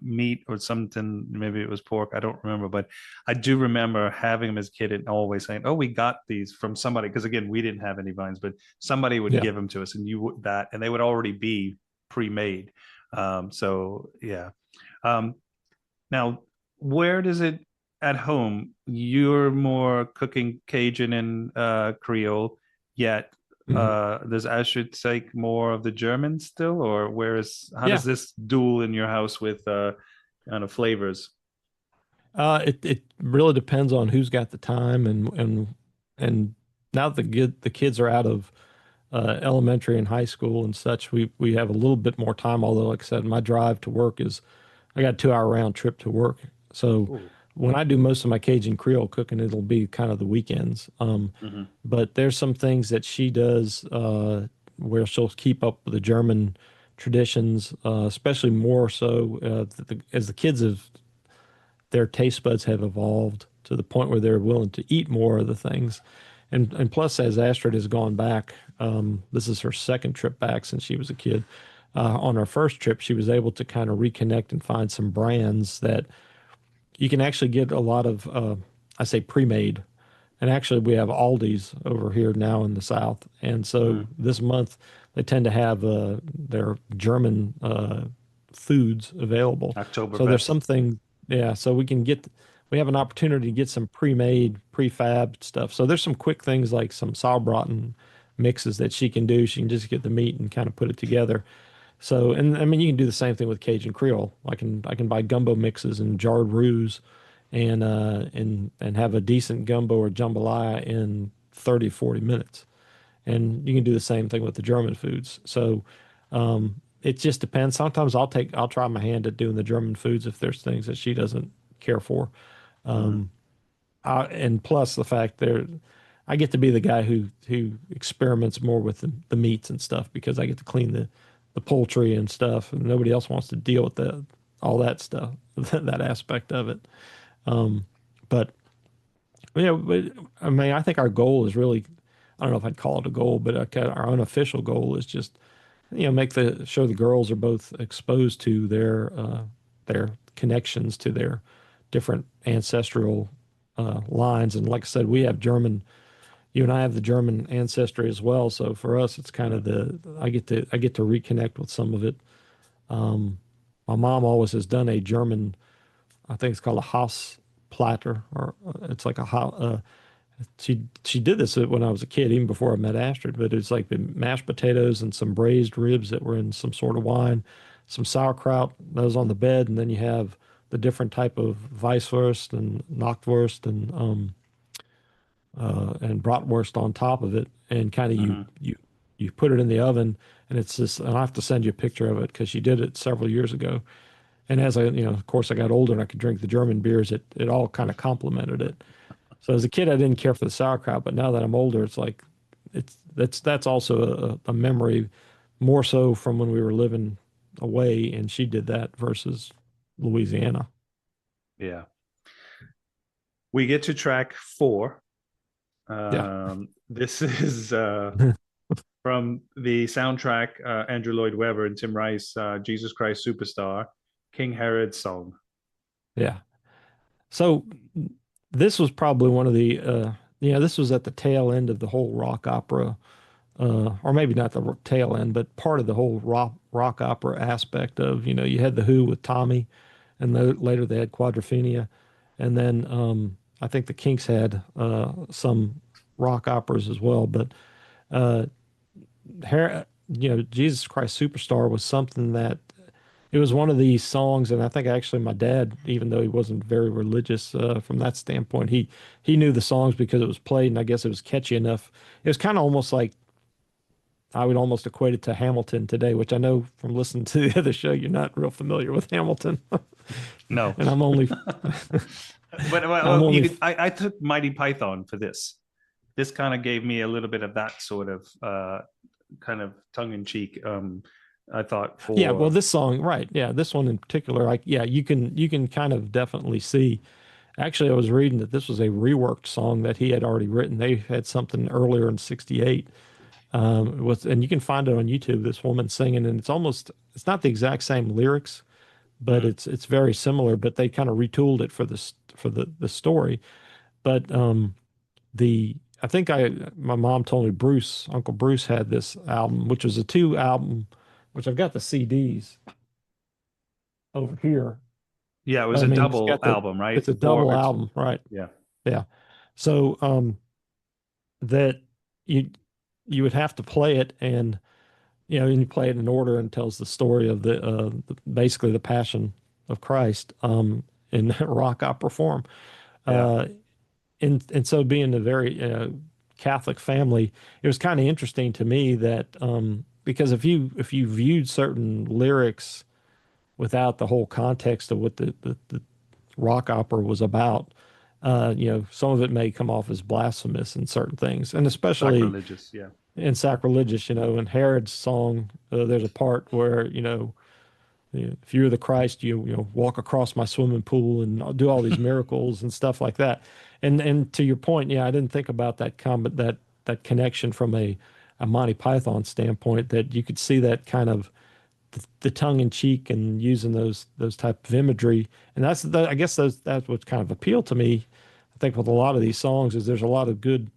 meat or something. Maybe it was pork. I don't remember, but I do remember having them as a kid and always saying, "Oh, we got these from somebody." Because again, we didn't have any vines, but somebody would Yeah. give them to us, and you would that, and they would already be pre-made. So yeah. Um, Now, where does it at home? You're more cooking Cajun and Creole, yet Mhm. does Ashrid take more of the German still, or how does Yeah. this duel in your house with kind of flavors? It really depends on who's got the time and now that the kids are out of elementary and high school and such, we have a little bit more time. Although, like I said, my drive to work is I got a 2 hour round trip to work. So Ooh. when I do most of my Cajun Creole cooking, it'll be kind of the weekends. Hmm. But there's some things that she does where she'll keep up with the German traditions, especially more so as the kids have their taste buds have evolved to the point where they're willing to eat more of the things. And plus, as Astrid has gone back, this is her second trip back since she was a kid. On her first trip, she was able to kind of reconnect and find some brands that you can actually get a lot of, I say pre-made. And actually, we have Aldi's over here now in the South. And so Mm. this month, they tend to have their German foods available. So there's Oktoberfest. something, yeah. So we have an opportunity to get some pre-made, prefab stuff. So there's some quick things like some sauerbraten mixes that she can do. She can just get the meat and kind of put it together. So, and I mean, you can do the same thing with Cajun Creole. I can buy gumbo mixes and jarred roux and have a decent gumbo or jambalaya in 30, 40 minutes. And you can do the same thing with the German foods. So, it just depends. Sometimes I'll try my hand at doing the German foods if there's things that she doesn't care for. Mm, Um, and plus the fact I get to be the guy who experiments more with the meats and stuff because I get to clean the poultry and stuff, and nobody else wants to deal with all that stuff, that aspect of it. Um, but but I mean, I think our goal is really, I don't know if I'd call it a goal, but our unofficial goal is just, make the show the girls are both exposed to their connections to their different ancestral lines. And like I said, we have German. You and I have the German ancestry as well. So for us, it's kind mm, of I get to reconnect with some of it. Um, my mom always has done a German. I think it's called a Haus platter, or it's like she did this when I was a kid, even before I met Astrid. But it's like the mashed potatoes and some braised ribs that were in some sort of wine, some sauerkraut that was on the bed, and then you have the different type of Weisswurst and Knockwurst and bratwurst on top of it, and kind of mhm. you put it in the oven, and it's this. And I have to send you a picture of it because she did it several years ago. And as I, of course, I got older and I could drink the German beers, it all kind of complemented it. So as a kid, I didn't care for the sauerkraut, but now that I'm older, it's like that's also a memory more so from when we were living away, and she did that versus Louisiana. Yeah. We get to track 4. Yeah. This is from the soundtrack, Andrew Lloyd Webber and Tim Rice, Jesus Christ Superstar, King Herod's Song. Yeah. So this was probably one of this was at the tail end of the whole rock opera, or maybe not the tail end, but part of the whole rock opera aspect of, you had the Who with Tommy, and later they had Quadrophenia, and then I think the Kinks had some rock operas as well. But uh, Jesus Christ Superstar was something that it was one of these songs, and I think actually my dad, even though he wasn't very religious from that standpoint, he knew the songs because it was played, and I guess it was catchy enough. It was kind of almost like I would almost equate it to Hamilton today, which I know from listening to the other show, you're not real familiar with Hamilton, No. and I'm only But I'm you only could. I took Mighty Python for this. This kind of gave me a little bit of that sort of kind of tongue in cheek. I thought Yeah, well, for this song, right? Yeah, this one in particular, like, yeah, you can kind of definitely see. Actually, I was reading that this was a reworked song that he had already written. They had something earlier in '68 and you can find it on YouTube. This woman singing, and it's not the exact same lyrics, but mm, it's very similar. But they kind of retooled it for the story. But the I think my mom told me Uncle Bruce had this album, which was a two album, which I've got the CDs over here. yeah, it was But I a mean, it's double got album, right? it's a Four. double album, right? Yeah, Yeah. So that you you would have to play it, and and you play it in order and tells the story of basically the Passion of Christ in rock opera form. yeah, Uh, and so being a very Catholic family, it was kind of interesting to me that because if you viewed certain lyrics without the whole context of what the rock opera was about, some of it may come off as blasphemous in certain things, and especially sacrilegious. Yeah, in sacrilegious. In Herod's song, there's a part where if you're the Christ, walk across my swimming pool and I'll do all these miracles and stuff like that. And to your point, yeah, I didn't think about that connection from a Monty Python standpoint, that you could see that kind of the tongue in cheek and using those type of imagery. And I guess that's what kind of appealed to me. I think with a lot of these songs is there's a lot of good,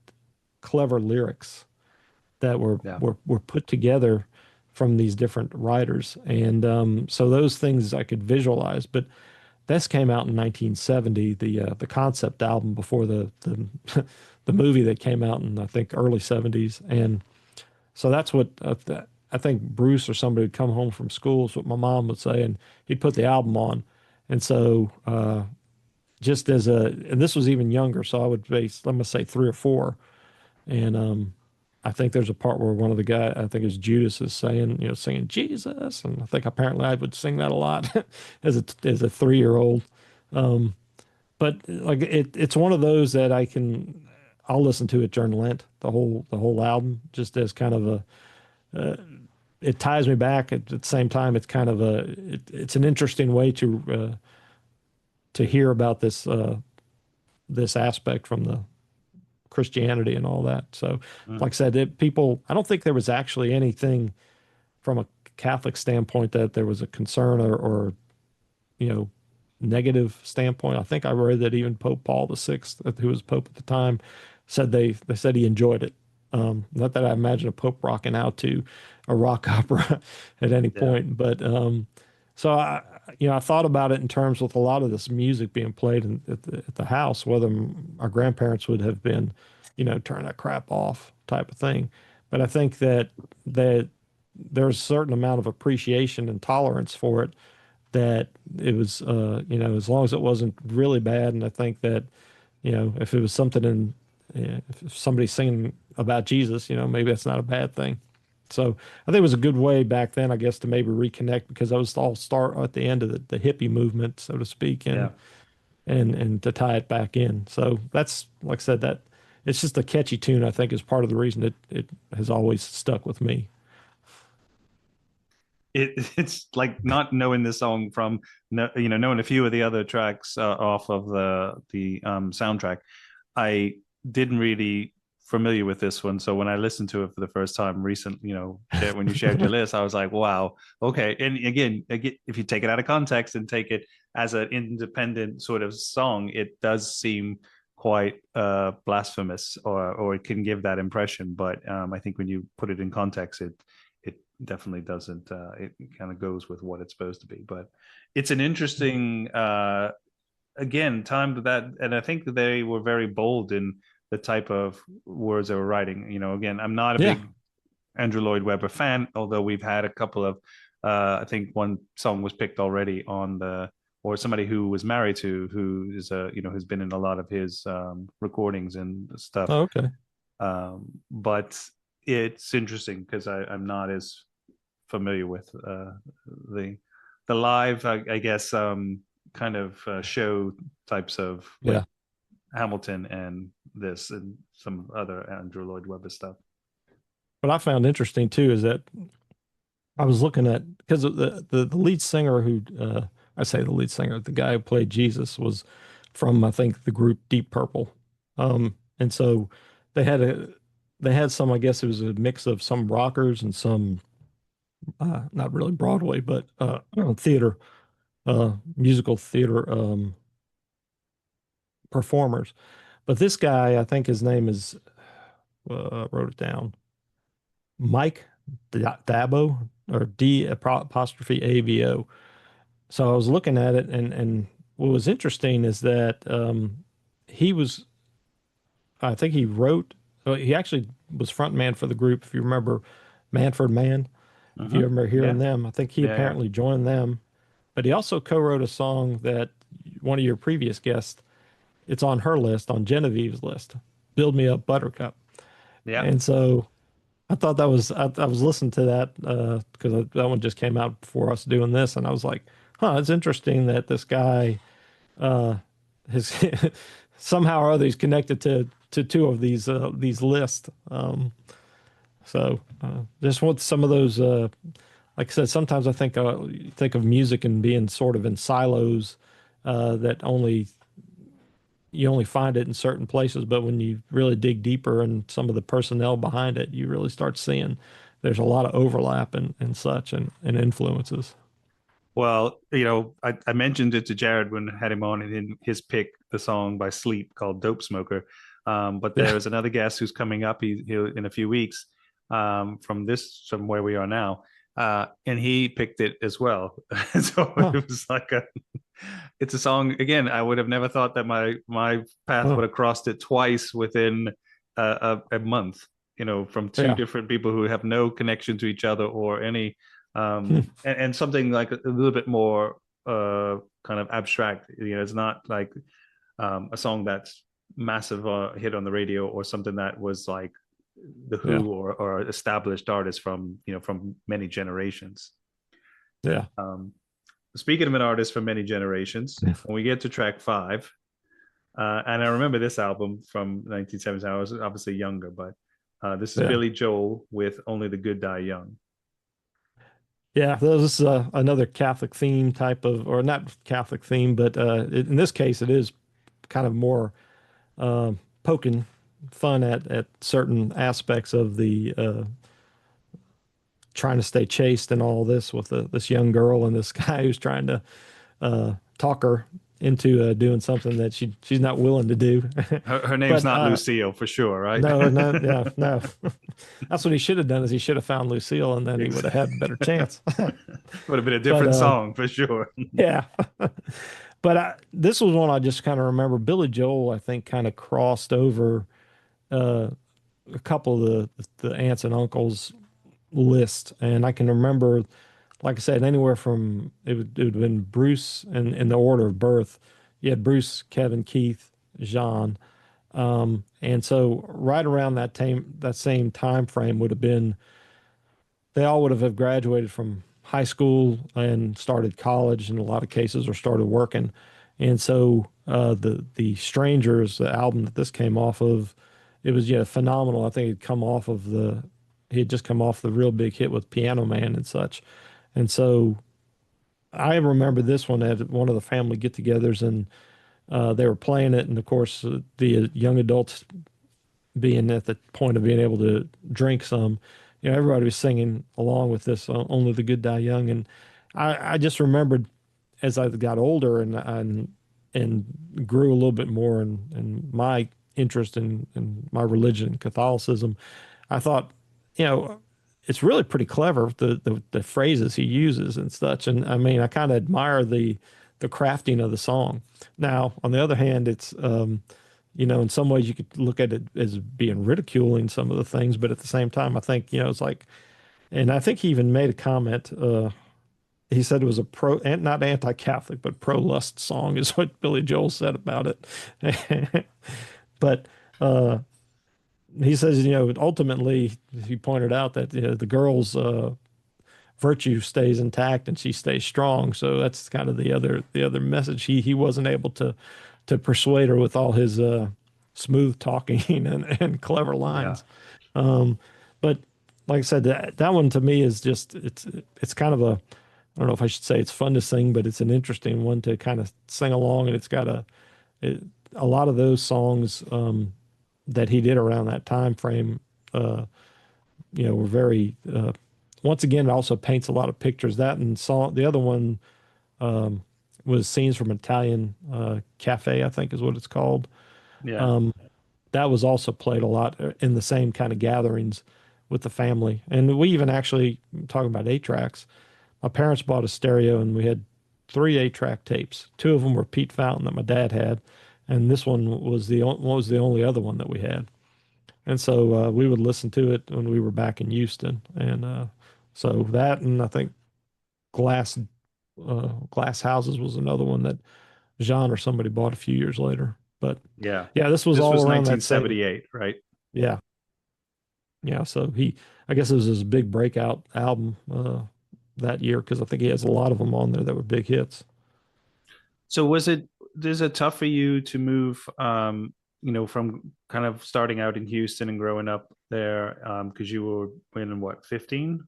clever lyrics that yeah, were put together from these different writers, and so those things I could visualize. But this came out in 1970, the concept album before the the movie that came out in I think early '70s, and so that's what I think Bruce or somebody would come home from school, is what my mom would say, and he'd put the album on, and so just and this was even younger, so I would base, let me say 3 or 4, and I think there's a part where one of the guy, I think it's Judas, is saying, singing Jesus, and I think apparently I would sing that a lot as a 3-year-old. Um, but like it's one of those that I'll listen to it during Lent, the whole album, just as kind of it ties me back. At the same time, it's kind of it's an interesting way to hear about this aspect from the Christianity and all that. So, Mm. like I said, I don't think there was actually anything from a Catholic standpoint that there was a concern or you know, negative standpoint. I think I read that even Pope Paul VI, who was Pope at the time, said they said he enjoyed it. Not that I imagine a Pope rocking out to a rock opera at any Yeah. point, but so I thought about it in terms with a lot of this music being played at the house, whether our grandparents would have been, turn that crap off type of thing. But I think that there's a certain amount of appreciation and tolerance for it that it was, as long as it wasn't really bad. And I think that, if it was something if somebody's singing about Jesus, maybe that's not a bad thing. So I think it was a good way back then, I guess, to maybe reconnect because I was all start at the end of the hippie movement, so to speak, and Yeah. and to tie it back in. So that's like I said, that it's just a catchy tune. I think is part of the reason it has always stuck with me. It's like not knowing the song from knowing a few of the other tracks off of the soundtrack. I didn't really familiar with this one, so when I listened to it for the first time recently, when you shared your list, I was like, wow, okay. And again, if you take it out of context and take it as an independent sort of song, it does seem quite blasphemous, or it can give that impression. But I think when you put it in context, it definitely doesn't. It kind of goes with what it's supposed to be. But it's an interesting, again, time to that, and I think that they were very bold in the type of words they were writing. Again, I'm not a Yeah. big Andrew Lloyd Webber fan, although we've had a couple of. I think one song was picked already on the, or somebody who was married to, who is who's been in a lot of his recordings and stuff. Oh, okay. But it's interesting because I'm not as familiar with the the live, I guess, kind of show types of with Yeah. Hamilton and this and some other Andrew Lloyd Webber stuff. What I found interesting too is that I was looking at because the lead singer who I say the lead singer, the guy who played Jesus was from I think the group Deep Purple, and so they had a they had some I guess it was a mix of some rockers and some not really Broadway but theater musical theater performers. But this guy I think his name is wrote it down Mike Dabo or D apostrophe AVO. So I was looking at it, and what was interesting is that he was, I think he wrote, he actually was front man for the group. If you remember Manfred Mann, if you Mm-hmm. remember hearing Yeah, them, I think he yeah, yeah, apparently joined them. But he also co-wrote a song that one of your previous guests, it's on her list, on Genevieve's list, "Build Me Up, Buttercup." yeah. And so I thought that was I was listening to that because that one just came out before us doing this, and I was like, "Huh, it's interesting that this guy uh, his somehow or other he's connected to two of these lists." So just want some of those. Like I said, sometimes I think of music and being sort of in silos that you only find it in certain places, but when you really dig deeper and some of the personnel behind it, you really start seeing there's a lot of overlap and such and influences. Well, I mentioned it to Jared when I had him on, and in his pick the song by Sleep called "Dope Smoker." But Yeah. there is another guest who's coming up. He'll in a few weeks from where we are now, and he picked it as well. So Huh. it was like it's a song again. I would have never thought that my path Huh. would have crossed it twice within a month. From two Yeah. different people who have no connection to each other or any Hmm. and something like a little bit more kind of abstract. It's not like a song that's massive hit on the radio or something that was like the Yeah. Who or established artists from from many generations. Yeah. Um, Speaking of an artist from many generations, Yeah. when we get to track five, and I remember this album from 1970s. I was obviously younger, but this is Yeah. Billy Joel with "Only the Good Die Young." Yeah, this is another Catholic theme type of, or not Catholic theme, but in this case, it is kind of more poking fun at certain aspects of the trying to stay chaste and all this with this young girl and this guy who's trying to talk her into doing something that she's not willing to do. Her name's But not Lucille for sure, right? no, no, yeah, no. That's what he should have done is he should have found Lucille and then he would have had a better chance. Would have been a But different song for sure. yeah. But this was one I just kind of remember. Billy Joel, I think, kind of crossed over uh, a couple of the aunts and uncles list, and I can remember, like I said, anywhere from it would have been Bruce in the order of birth. You had Bruce, Kevin, Keith, Jean, and so right around that same time frame would have been they all would have graduated from high school and started college in a lot of cases or started working. And so the Strangers, the album that this came off of, it was phenomenal. I think he had just come off the real big hit with Piano Man and such. And so I remember this one at one of the family get-togethers and they were playing it, and of course the young adults being at the point of being able to drink some, everybody was singing along with this, "Only the Good Die Young," and I just remembered as I got older and grew a little bit more in my interest in my religion, Catholicism, I thought, you know, it's really pretty clever the phrases he uses and such, and I mean, I kind of admire the crafting of the song. Now, on the other hand, it's in some ways you could look at it as being ridiculing some of the things, but at the same time, I think, it's like, and I think he even made a comment. He said it was a and not anti-Catholic, but pro-lust song is what Billy Joel said about it. But uh, he says, ultimately, he pointed out that the girl's virtue stays intact and she stays strong. So that's kind of the other message. He wasn't able to persuade her with all his smooth talking and clever Yeah. lines. But like I said, that one to me is just it's kind of a I don't know if I should say it's fun to sing, but it's an interesting one to kind of sing along, and it's got a lot of those songs that he did around that time frame. Were very once again it also paints a lot of pictures. That and song the other one was Scenes from Italian Cafe, I think is what it's called. Yeah. That was also played a lot in the same kind of gatherings with the family. And we even actually, talking about 8 tracks, my parents bought a stereo and we had 3 8-track tapes. 2 of them were Pete Fountain that my dad had, and this one was the only other one that we had. And so we would listen to it when we were back in Houston. And so that, and I think Glass Glass Houses was another one that Jean or somebody bought a few years later. But Yeah. yeah, this was This all was around that same. 1978, right? Yeah, yeah. So I guess it was his big breakout album that year because I think he has a lot of them on there that were big hits. So is it tough for you to move from kind of starting out in Houston and growing up there because you were in what, 15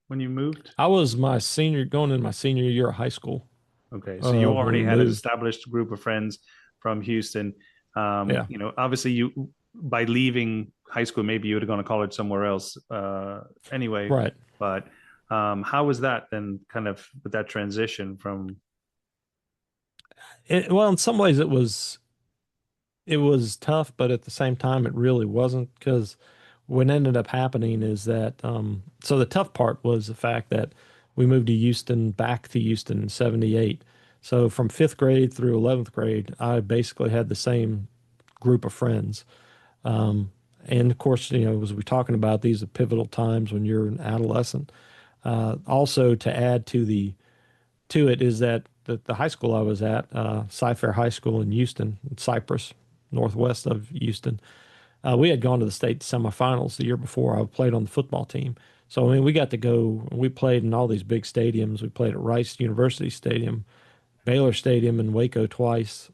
when you moved? I was going in my senior year of high school Okay, so you when already we had an moved. established group of friends from Houston. Yeah, Obviously you by leaving high school, maybe you would have gone to college somewhere else anyway. right. But how was that then, kind of with that transition from? Well, in some ways it was tough, but at the same time, it really wasn't because what ended up happening is that so the tough part was the fact that we moved to Houston, back to Houston in '78. So from 5th grade through 11th grade, I basically had the same group of friends. And of course, as we're talking about, these are pivotal times when you're an adolescent. Also, to add to it is that the high school I was at, Cy Fair High School in Houston, Cypress, northwest of Houston, We had gone to the state semifinals the year before. I played on the football team. So, I mean, we got to go, we played in all these big stadiums. We played at Rice University Stadium, Baylor Stadium in Waco twice,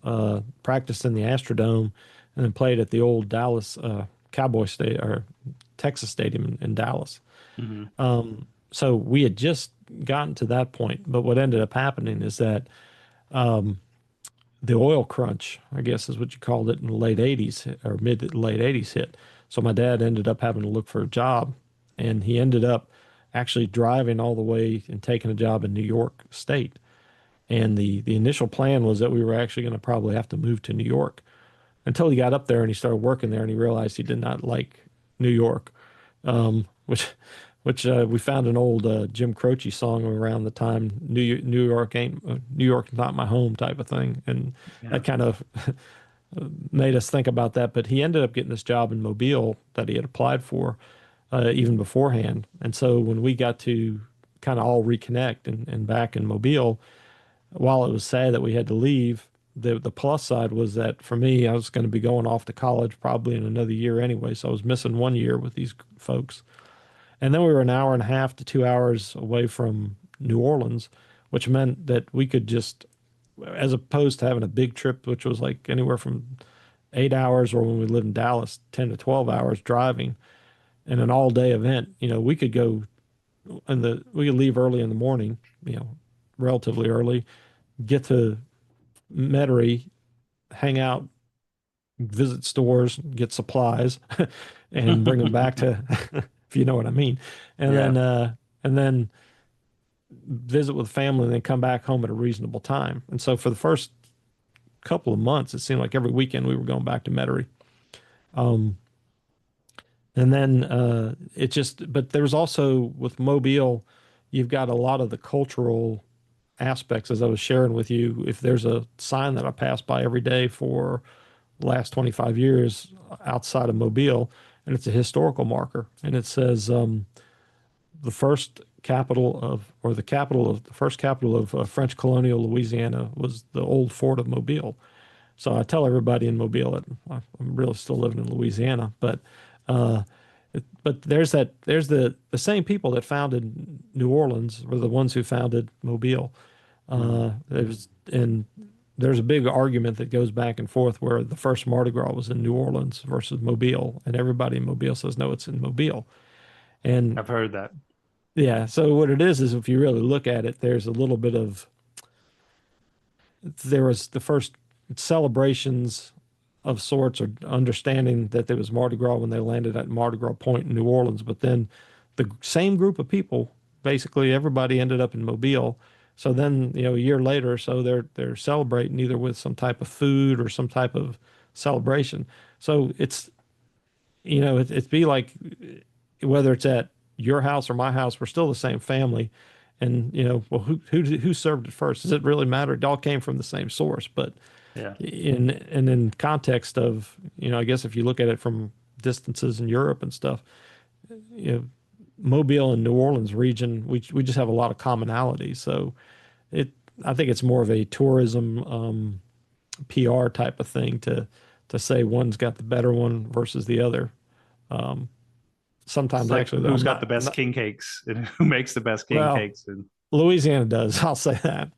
practiced in the Astrodome, and then played at the old Dallas Cowboy Stadium or Texas Stadium in Dallas. Hmm. So we had just gotten to that point, but what ended up happening is that the oil crunch, I guess is what you called it, in the late 80s or mid to late 80s hit. So my dad ended up having to look for a job, and he ended up actually driving all the way and taking a job in New York State. And the initial plan was that we were actually going to probably have to move to New York until he got up there and he started working there and he realized he did not like New York, which we found an old Jim Croce song around the time New York ain't New York not my home type of thing, and Yeah. that kind of made us think about that. But he ended up getting this job in Mobile that he had applied for even beforehand, and so when we got to kind of all reconnect and back in Mobile, while it was sad that we had to leave, the plus side was that for me, I was going to be going off to college probably in another year anyway, so I was missing 1 year with these folks. And then we were an hour and a half to 2 hours away from New Orleans, which meant that we could just, as opposed to having a big trip, which was like anywhere from 8 hours, or when we lived in Dallas, 10 to 12 hours driving, and an all day event, we could go we could leave early in the morning, relatively early, get to Metairie, hang out, visit stores, get supplies, and bring them back to, if you know what I mean, and Yeah. then visit with family, and then come back home at a reasonable time. And so for the first couple of months, it seemed like every weekend we were going back to Metairie. Um, and then but there was also with Mobile, you've got a lot of the cultural aspects, as I was sharing with you. If there's a sign that I pass by every day for the last 25 years outside of Mobile, and it's a historical marker, and it says the first capital of, or the capital of, the first capital of French colonial Louisiana was the old fort of Mobile. So I tell everybody in Mobile that I'm really still living in Louisiana, uh, but there's the same people that founded New Orleans were the ones who founded Mobile. Mm. And there's a big argument that goes back and forth where the first Mardi Gras was in New Orleans versus Mobile, and everybody in Mobile says no, it's in Mobile. And I've heard that. yeah, so what it is if you really look at it, there's a little bit of, there was the first celebrations of sorts, or understanding that there was Mardi Gras when they landed at Mardi Gras Point in New Orleans. But then the same group of people, basically everybody ended up in Mobile. So then, a year later or so, they're celebrating either with some type of food or some type of celebration. So it'd be like whether it's at your house or my house, we're still the same family. And well, who served it first? Does it really matter? It all came from the same source. But Yeah. in context of, I guess if you look at it from distances in Europe and stuff, you know, Mobile and New Orleans region, we just have a lot of commonalities. So it I think it's more of a tourism PR type of thing to say one's got the better one versus the other. Um, It's Sometimes like actually, though, who's I'm got the not, best not king cakes and who makes the best king well, cakes. And Louisiana does. I'll say that.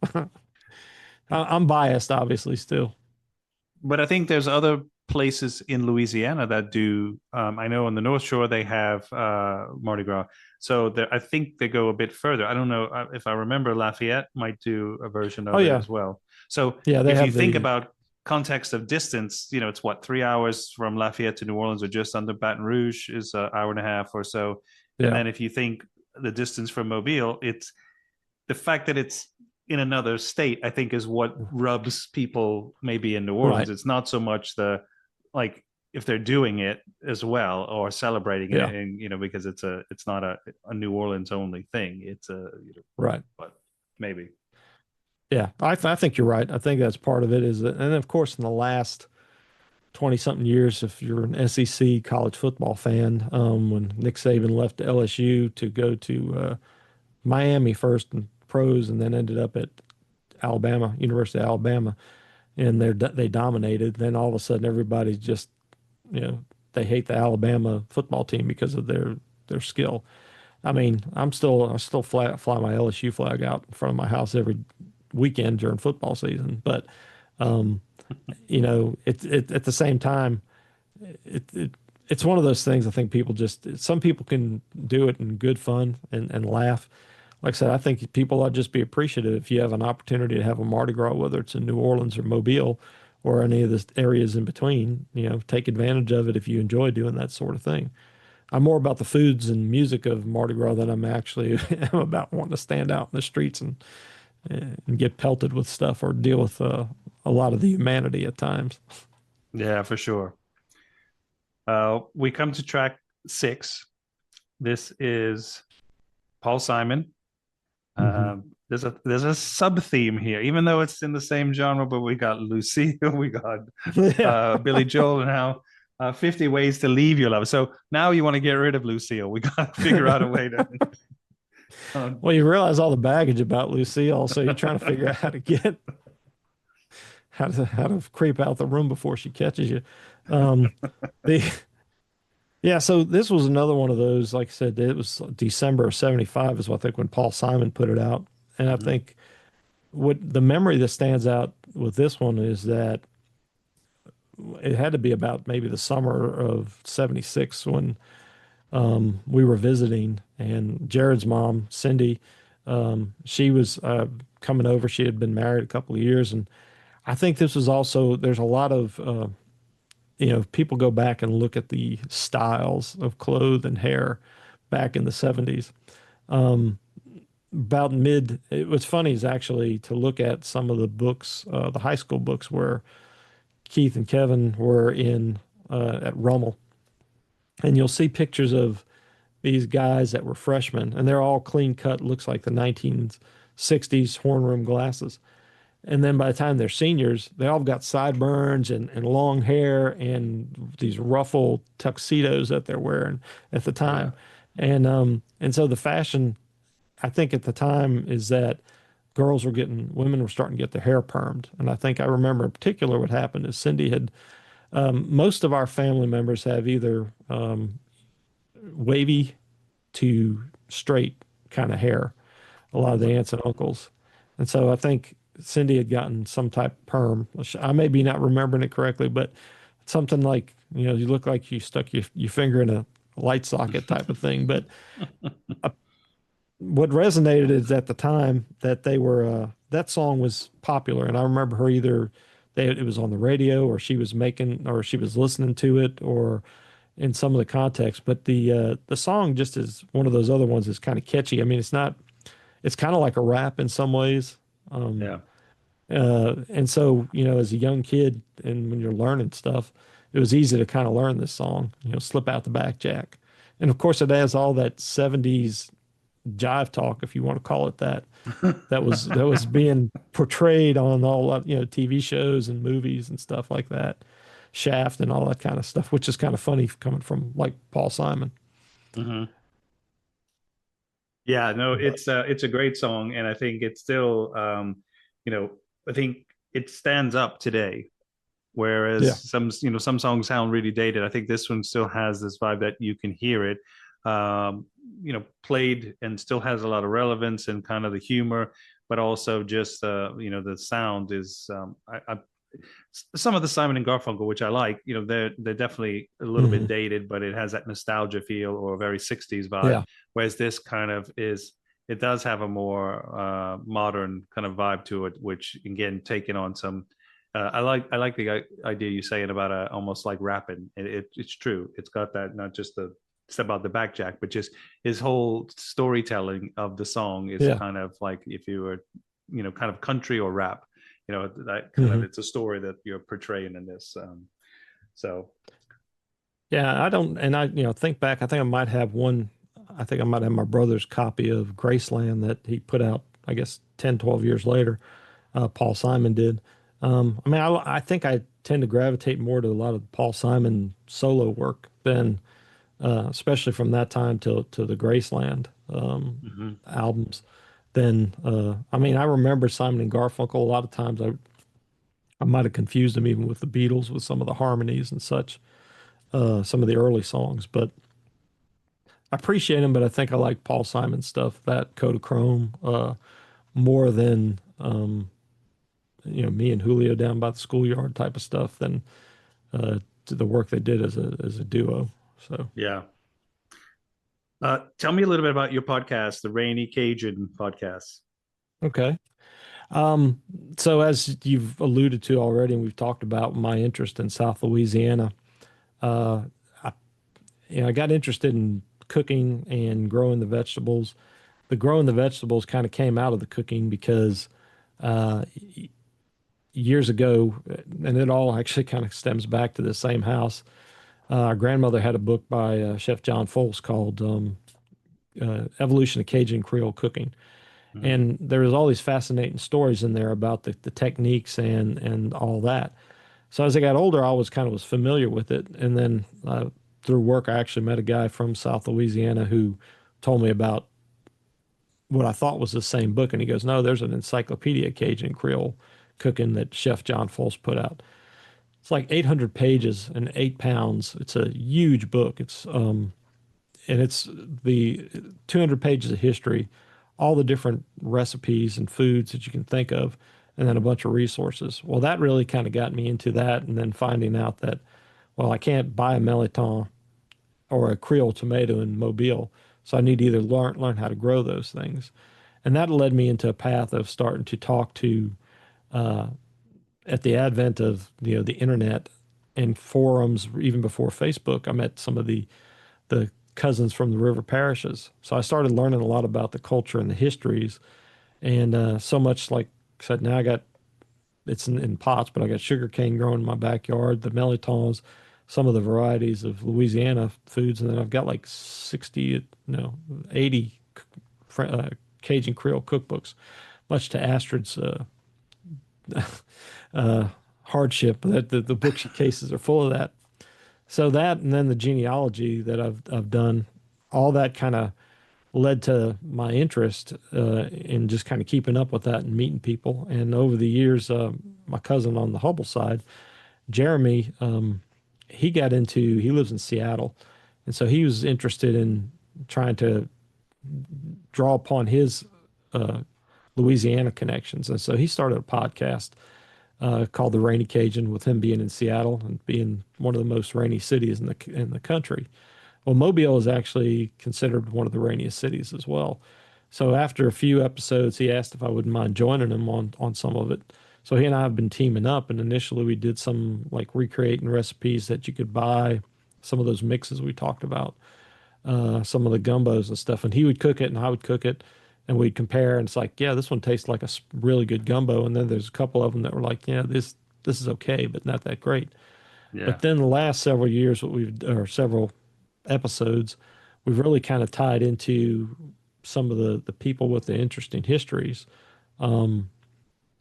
I'm biased, obviously, still. but I think there's other places in Louisiana that do. I know on the North Shore they have Mardi Gras, so I think they go a bit further. I don't know if I remember. Lafayette might do a version Oh of it yeah, as well. So yeah, they if you have think the about context of distance, it's what 3 hours from Lafayette to New Orleans, or just under Baton Rouge is an hour and a half or so. And yeah, then if you think the distance from Mobile, it's the fact that it's in another state, I think, is what rubs people maybe in New Orleans. right, It's not so much the like if they're doing it as well or celebrating it, yeah, and because it's not a New Orleans only thing. It's right. but maybe. Yeah, I think you're right. I think that's part of it is that, and of course, in the last 20 something years, if you're an SEC college football fan, when Nick Saban left LSU to go to Miami first in pros, and then ended up at Alabama, University of Alabama, and they dominated. Then all of a sudden, everybody's just, you know, they hate the Alabama football team because of their skill. I mean, I still fly my LSU flag out in front of my house every weekend during football season. But um, at the same time, it it's one of those things. I think people just some people can do it in good fun and laugh. Like I said, I think people ought to just be appreciative if you have an opportunity to have a Mardi Gras, whether it's in New Orleans or Mobile or any of the areas in between. Take advantage of it if you enjoy doing that sort of thing. I'm more about the foods and music of Mardi Gras than I'm actually am about wanting to stand out in the streets and get pelted with stuff or deal with a lot of the humanity at times. Yeah, for sure. We come to track 6. This is Paul Simon. Hmm. There's a sub theme here, even though it's in the same genre. But we got Lucille, we got Yeah. Billy Joel, and now 50 Ways to Leave Your Love. So now you want to get rid of Lucille. We got to figure out a way to. Um, Well, you realize all the baggage about Lucille, so you're trying to figure out how to creep out the room before she catches you. Um, the Yeah, so this was another one of those, like I said, it was December of 75 is what I think when Paul Simon put it out. And I mhm, think what the memory that stands out with this one is that it had to be about maybe the summer of 76 when we were visiting and Jared's mom, Cindy, she was coming over. She had been married a couple of years. And I think this was also, there's a lot of, people go back and look at the styles of clothes and hair back in the 70s. About mid, it was funny is actually to look at some of the books, the high school books where Keith and Kevin were in at Rummel, and you'll see pictures of these guys that were freshmen, and they're all clean cut, looks like the 1960s horn rim glasses. And then by the time they're seniors, they all got sideburns and long hair and these ruffled tuxedos that they're wearing at the yeah. time. And so the fashion, I think at the time is that women were starting to get their hair permed. And I think I remember in particular what happened is Cindy had, most of our family members have either wavy to straight kind of hair, a lot of the aunts and uncles. And so I think Cindy had gotten some type of perm. I may be not remembering it correctly, but something like, you look like you stuck your finger in a light socket type of thing. But what resonated is at the time that that song was popular. And I remember her it was on the radio or she was listening to it or in some of the context. But the song just is one of those other ones that's kind of catchy. I mean, it's kind of like a rap in some ways. Um, Yeah. and so, as a young kid and when you're learning stuff, it was easy to kind of learn this song, slip out the back jack. And of course, it has all that 70s jive talk, if you want to call it that, that was being portrayed on all that, TV shows and movies and stuff like that, Shaft and all that kind of stuff, which is kind of funny coming from like Paul Simon. Mhm. Yeah, no, But it's a great song, and I think it's still, you know, I think it stands up today. yeah. Whereas some songs sound really dated. I think this one still has this vibe that you can hear it, played and still has a lot of relevance and kind of the humor, but also just the sound is. Some of the Simon and Garfunkel, which I like, they're definitely a little bit Hmm. dated, but it has that nostalgia feel or a very 60s vibe. Yeah. Whereas this kind of it does have a more modern kind of vibe to it, which again, taking on some. I like the idea you saying about almost like rapping. It's true. It's got that not just the step out the back jack, but just his whole storytelling of the song is Yeah. kind of like if you were, kind of country or rap that kind of Hmm. it's a story that you're portraying in this so Yeah. I don't, and think back, I think I might have my brother's copy of Graceland that he put out, I guess, 10, 12 years later. Paul Simon did. I mean, I think I tend to gravitate more to a lot of Paul Simon solo work than, especially from that time to the Graceland mhm. albums. Than, I mean, I remember Simon and Garfunkel. A lot of times I might have confused them even with the Beatles with some of the harmonies and such. some of the early songs, but I appreciate them. But I think I like Paul Simon stuff, that Kodachrome, more than me and Julio down by the schoolyard type of stuff than to the work they did as a duo. So Yeah. Tell me a little bit about your podcast, the Rainy Cajun podcast. okay. Um, so as you've alluded to already, and we've talked about my interest in South Louisiana, uh, I, I got interested in cooking and growing the vegetables. The growing the vegetables kind of came out of the cooking because uh, years ago, and it all actually kind of stems back to the same house. Our grandmother had a book by Chef John Folse called Evolution of Cajun and Creole Cooking. Mhm. And there was all these fascinating stories in there about the techniques and all that. So as I got older, I was familiar with it. And then through work, I actually met a guy from South Louisiana who told me about what I thought was the same book. And he goes, "No, there's an encyclopedia of Cajun and Creole cooking that Chef John Folse put out. It's like 800 pages and 8 pounds. It's a huge book. It's the 200 pages of history, all the different recipes and foods that you can think of, and then a bunch of resources." Well, that really kind of got me into that, and then finding out that, well, I can't buy a Meliton or a Creole tomato in Mobile, so I need to either learn how to grow those things, and that led me into a path of starting to talk to, uh, at the advent of the internet and forums, even before Facebook. I met some of the cousins from the river parishes. So I started learning a lot about the culture and the histories. And so much, like I said, now I got it's in pots, but I got sugar cane growing in my backyard, the melitons, some of the varieties of Louisiana foods. And then I've got like 60, no, 80 Cajun Creole cookbooks, much to Astrid's uh, hardship. That the bookcases are full of that. So that, and then the genealogy that I've done, all that kind of led to my interest in just kind of keeping up with that and meeting people. And over the years, my cousin on the Hubbell side, Jeremy, he lives in Seattle, and so he was interested in trying to draw upon his uh, Louisiana connections, and so he started a podcast called the Rainy Cajun, with him being in Seattle and being one of the most rainy cities in the country. Well, Mobile is actually considered one of the rainiest cities as well. So after a few episodes, he asked if I wouldn't mind joining him on some of it. So he and I have been teaming up, and initially we did some like recreating recipes that you could buy, some of those mixes we talked about, some of the gumbos and stuff, and he would cook it and I would cook it, and we'd compare, and it's like, yeah, this one tastes like a really good gumbo, and then there's a couple of them that were like, yeah, this is okay, but not that great. Yeah. But then the last several years, or several episodes, we've really kind of tied into some of the people with the interesting histories. Um,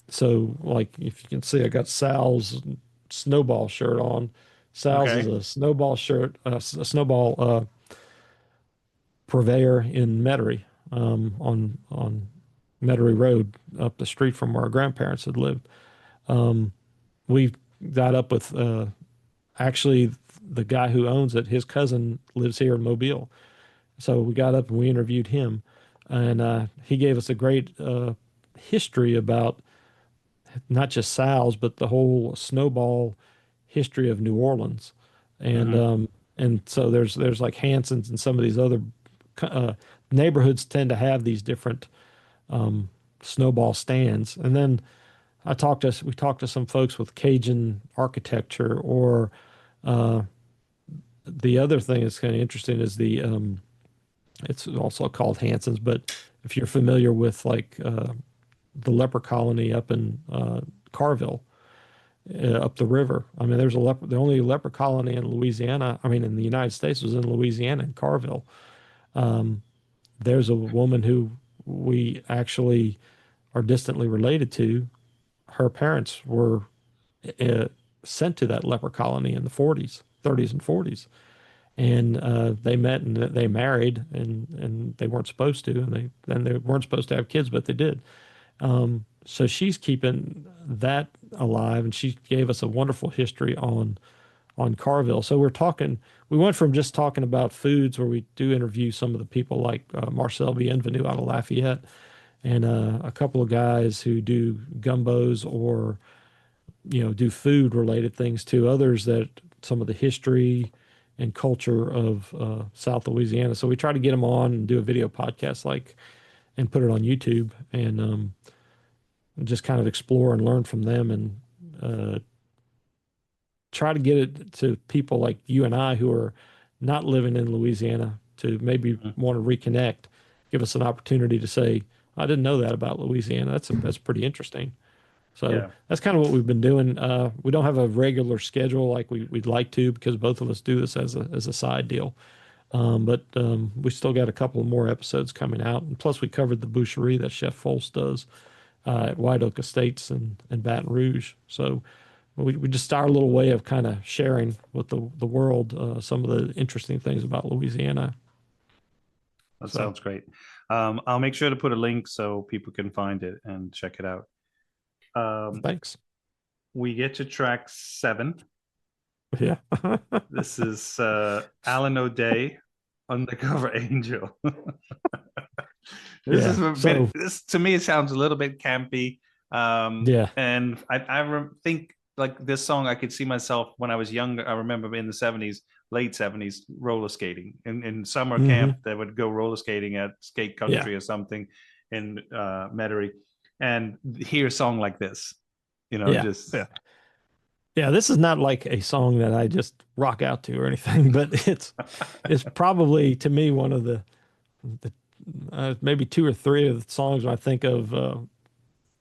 so like if you can see, I got Sal's snowball shirt on. Sal's is Okay. a snowball shirt, a snowball purveyor in Metairie, on Metairie Road up the street from where our grandparents had lived. Um, we got up with actually the guy who owns it. His cousin lives here in Mobile, so we got up and we interviewed him, and he gave us a great history about not just Sal's, but the whole snowball history of New Orleans, and Hmm. um, and so there's like Hanson's and some of these other uh, neighborhoods tend to have these different um, snowball stands. And then we talked to some folks with Cajun architecture, or uh, the other thing that's kind of interesting is it's also called Hanson's, but if you're familiar with like the leper colony up in Carville, up the river. I mean, the only leper colony in Louisiana, I mean, in the United States, was in Louisiana in Carville. Um, there's a woman who we actually are distantly related to. Her parents were uh, sent to that leper colony in the 40s, 30s, and 40s. And they met and they married, and they weren't supposed to, and they weren't supposed to have kids, but they did. So she's keeping that alive, and she gave us a wonderful history on on Carville. So we went from just talking about foods where we do interview some of the people like Marcel Bienvenu out of Lafayette and a couple of guys who do gumbos or, do food related things to others that some of the history and culture of South Louisiana. So we try to get them on and do a video podcast and put it on YouTube and just kind of explore and learn from them and uh, try to get it to people like you and I who are not living in Louisiana to maybe Mhm. want to reconnect, give us an opportunity to say, I didn't know that about Louisiana. That's pretty interesting. So Yeah, that's kind of what we've been doing. We don't have a regular schedule like we'd like to because both of us do this as a side deal. But we still got a couple of more episodes coming out. And plus, we covered the boucherie that Chef Folse does at White Oak Estates and Baton Rouge. So we just our little way of kind of sharing with the world some of the interesting things about Louisiana. that So sounds great. I'll make sure to put a link so people can find it and check it out. Um, thanks. we get to track 7. Yeah. This is Alan O'Day, Undercover Angel. This Yeah. is a bit. So This to me, it sounds a little bit campy. yeah. And think like this song, I could see myself when I was younger. I remember in the '70s, late '70s, roller skating in summer camp. Hmm. They would go roller skating at Skate Yeah. Country or something in Metairie, and hear a song like this. Yeah. Just Yeah. Yeah, this is not like a song that I just rock out to or anything, but it's probably to me one of the maybe two or three of the songs I think of.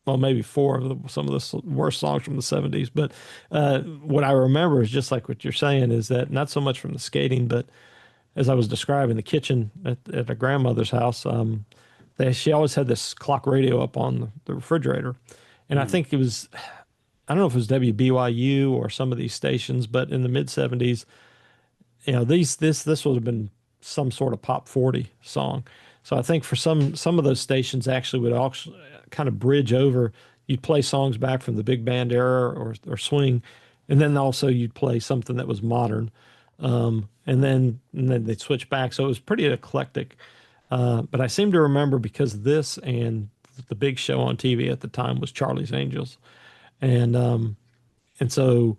Well, maybe four of some of the worst songs from the '70s. But what I remember is just like what you're saying is that not so much from the skating, but as I was describing the kitchen at a grandmother's house, she always had this clock radio up on the refrigerator, and I mm, think it was I don't know if it was WBYU or some of these stations, but in the mid '70s, this would have been some sort of pop 40 song. So I think for some of those stations actually would also kind of bridge over. You'd play songs back from the big band era or swing, and then also you'd play something that was modern, and then they'd switch back. So it was pretty eclectic. But I seem to remember because this and the big show on TV at the time was Charlie's Angels, and so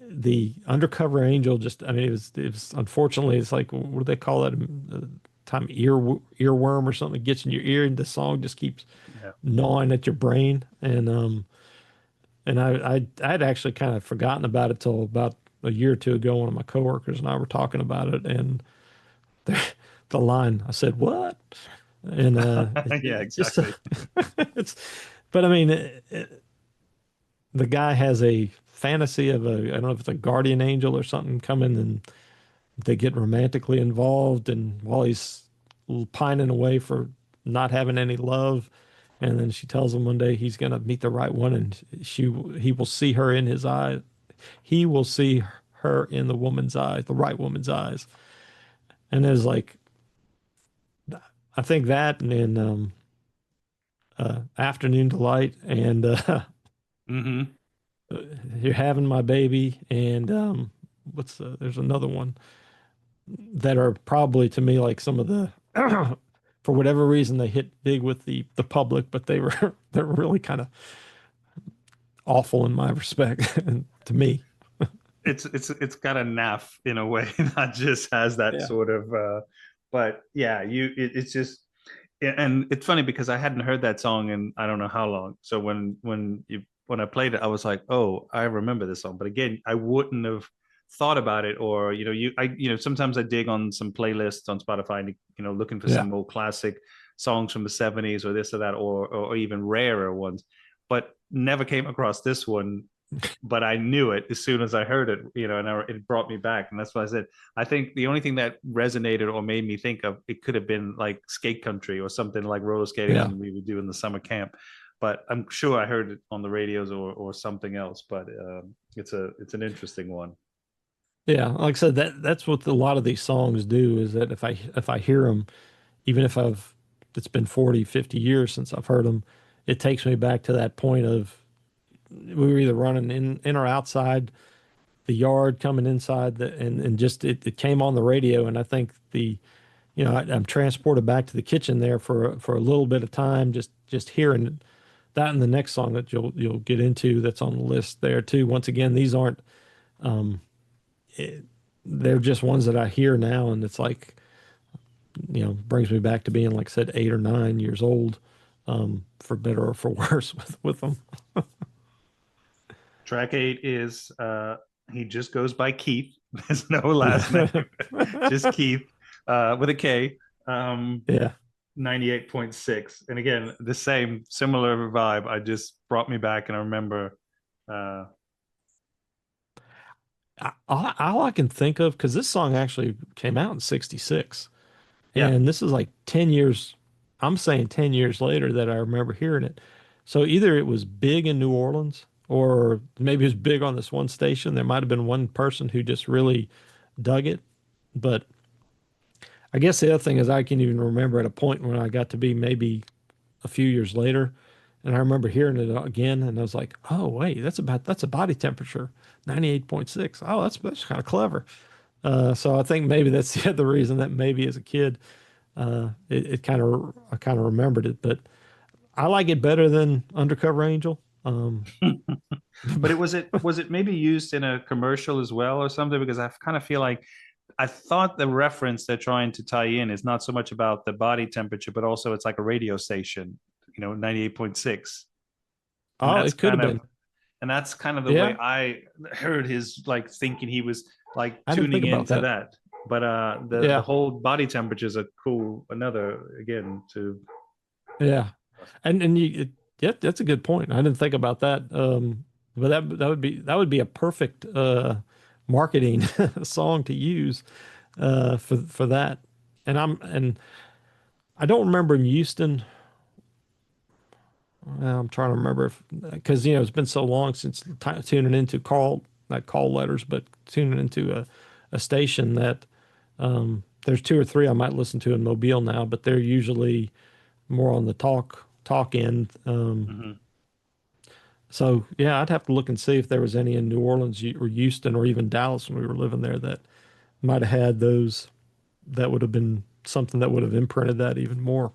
the undercover angel just I mean it was unfortunately it's like what do they call that time earworm or something gets in your ear and the song just keeps yeah. gnawing at your brain and I had actually kind of forgotten about it till about a year or two ago. One of my coworkers and I were talking about it and the line I said what and Yeah, it's just exactly. it's but I mean the guy has a fantasy of I don't know if it's a guardian angel or something coming and they get romantically involved and while he's pining away for not having any love and then she tells him one day he's going to meet the right one and he will see her in his eyes. He will see her in the woman's eyes, the right woman's eyes. And it's like I think that and then Afternoon Delight and Hmm. You're Having My Baby and there's another one that are probably to me like some of the for whatever reason they hit big with the public, but they're really kind of awful in my respect and to me. It's got a naff in a way, not just has that Yeah. sort of. But yeah, it's just, and it's funny because I hadn't heard that song in I don't know how long. So when I played it, I was like, oh, I remember this song. But again, I wouldn't have thought about it, or sometimes I dig on some playlists on Spotify, and looking for Yeah. some more classic songs from the '70s or this or that, or even rarer ones, but never came across this one, but I knew it as soon as I heard it, it brought me back. And that's why I said, I think the only thing that resonated or made me think of it could have been like skate country or something like roller skating Yeah. on we would do in the summer camp. But I'm sure I heard it on the radios or something else. But it's an interesting one. Yeah. Like I said, that's what a lot of these songs do is that if I hear them, even if it's been 40, 50 years since I've heard them, it takes me back to that point of we were either running in or outside the yard coming inside and just it came on the radio. And I think I'm transported back to the kitchen there for a little bit of time, just hearing that and the next song that you'll get into that's on the list there too. Once again, these aren't it, they're just ones that I hear now, and it's like brings me back to being, like I said, 8 or 9 years old, for better or for worse with them. Track 8 is he just goes by Keith. There's no last name, just Keith with a K. Yeah. 98.6. And again, the same similar vibe. I just brought me back, and I remember. All I can think of, because this song actually came out in '66, Yeah, and this is like 10 years, I'm saying 10 years later that I remember hearing it. So either it was big in New Orleans, or maybe it was big on this one station. There might have been one person who just really dug it. But I guess the other thing is I can even remember at a point when I got to be maybe a few years later, and I remember hearing it again, and I was like, "Oh, wait, that's a body temperature, 98.6. Oh, that's kind of clever." So I think maybe that's the other reason that maybe as a kid, it kind of I kind of remembered it, but I like it better than Undercover Angel. but it maybe used in a commercial as well or something? Because I kind of feel like I thought the reference they're trying to tie in is not so much about the body temperature, but also it's like a radio station, 98.6. And Oh, that's it could have kind of been. and that's kind of the way Yeah, I heard his, like, thinking he was like I didn't tuning think about into that. that. But the Yeah, whole body temperature is a cool another again to yeah, yeah, that's a good point. I didn't think about that. But that would be a perfect marketing song to use for that. And I don't remember in Houston. I'm trying to remember if because it's been so long since tuning into not call letters, but tuning into a station that there's two or three I might listen to in Mobile now, but they're usually more on the talk end. Mhm. So yeah, I'd have to look and see if there was any in New Orleans or Houston or even Dallas when we were living there that might have had those. That would have been something that would have imprinted that even more,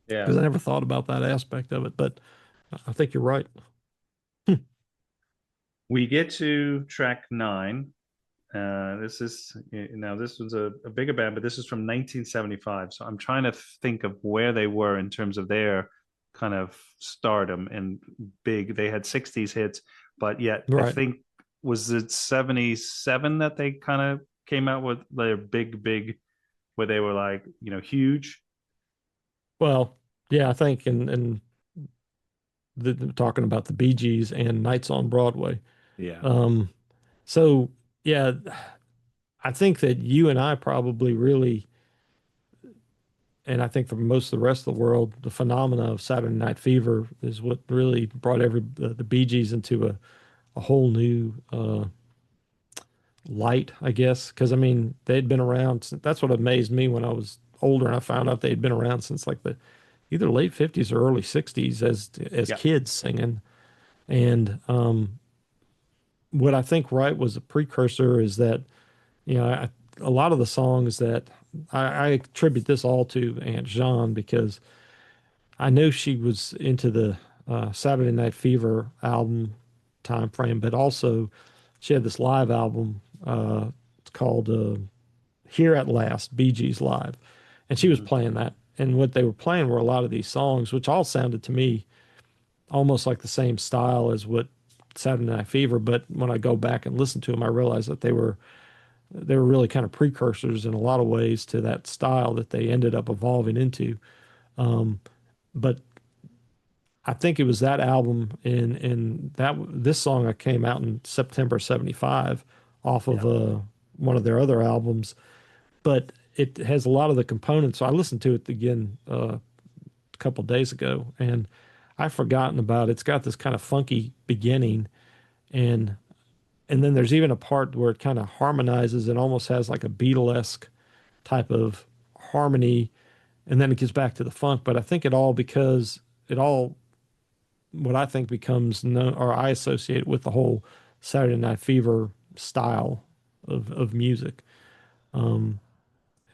Yeah. because I never thought about that aspect of it. But I think you're right. We get to track 9. This is now this was a bigger band, but this is from 1975. So I'm trying to think of where they were in terms of their kind of stardom and big. They had 60s hits, but yet I Right. think was it 77 that they kind of came out with their big, where they were like, huge. Well, yeah, I think and talking about the Bee Gees and Nights on Broadway. Yeah. Um, so yeah, I think that you and I probably really, and I think for most of the rest of the world, the phenomena of Saturday Night Fever is what really brought the Bee Gees into a whole new light, I guess. Because I mean, they'd been around. That's what amazed me when I was older and I found out they'd been around since like the either late '50s or early '60s as Yeah. kids singing. And what I think right was a precursor is that a lot of the songs that I attribute this all to Aunt Jean, because I know she was into the Saturday Night Fever album time frame, but also she had this live album. It's called Here at Last, Bee Gees Live, and she was Mhm. playing that. And what they were playing were a lot of these songs, which all sounded to me almost like the same style as what Saturday Night Fever. But when I go back and listen to them, I realize that they were really kind of precursors in a lot of ways to that style that they ended up evolving into. But I think it was that album in that this song I came out in September '75 off of Yeah. one of their other albums, but it has a lot of the components. So I listened to it again a couple days ago, and I've forgotten about it. It's got this kind of funky beginning, and and then there's even a part where it kind of harmonizes and almost has like a Beatlesque type of harmony, and then it gets back to the funk. But I think because it all what I think becomes known or I associate with the whole Saturday Night Fever style of music. Um,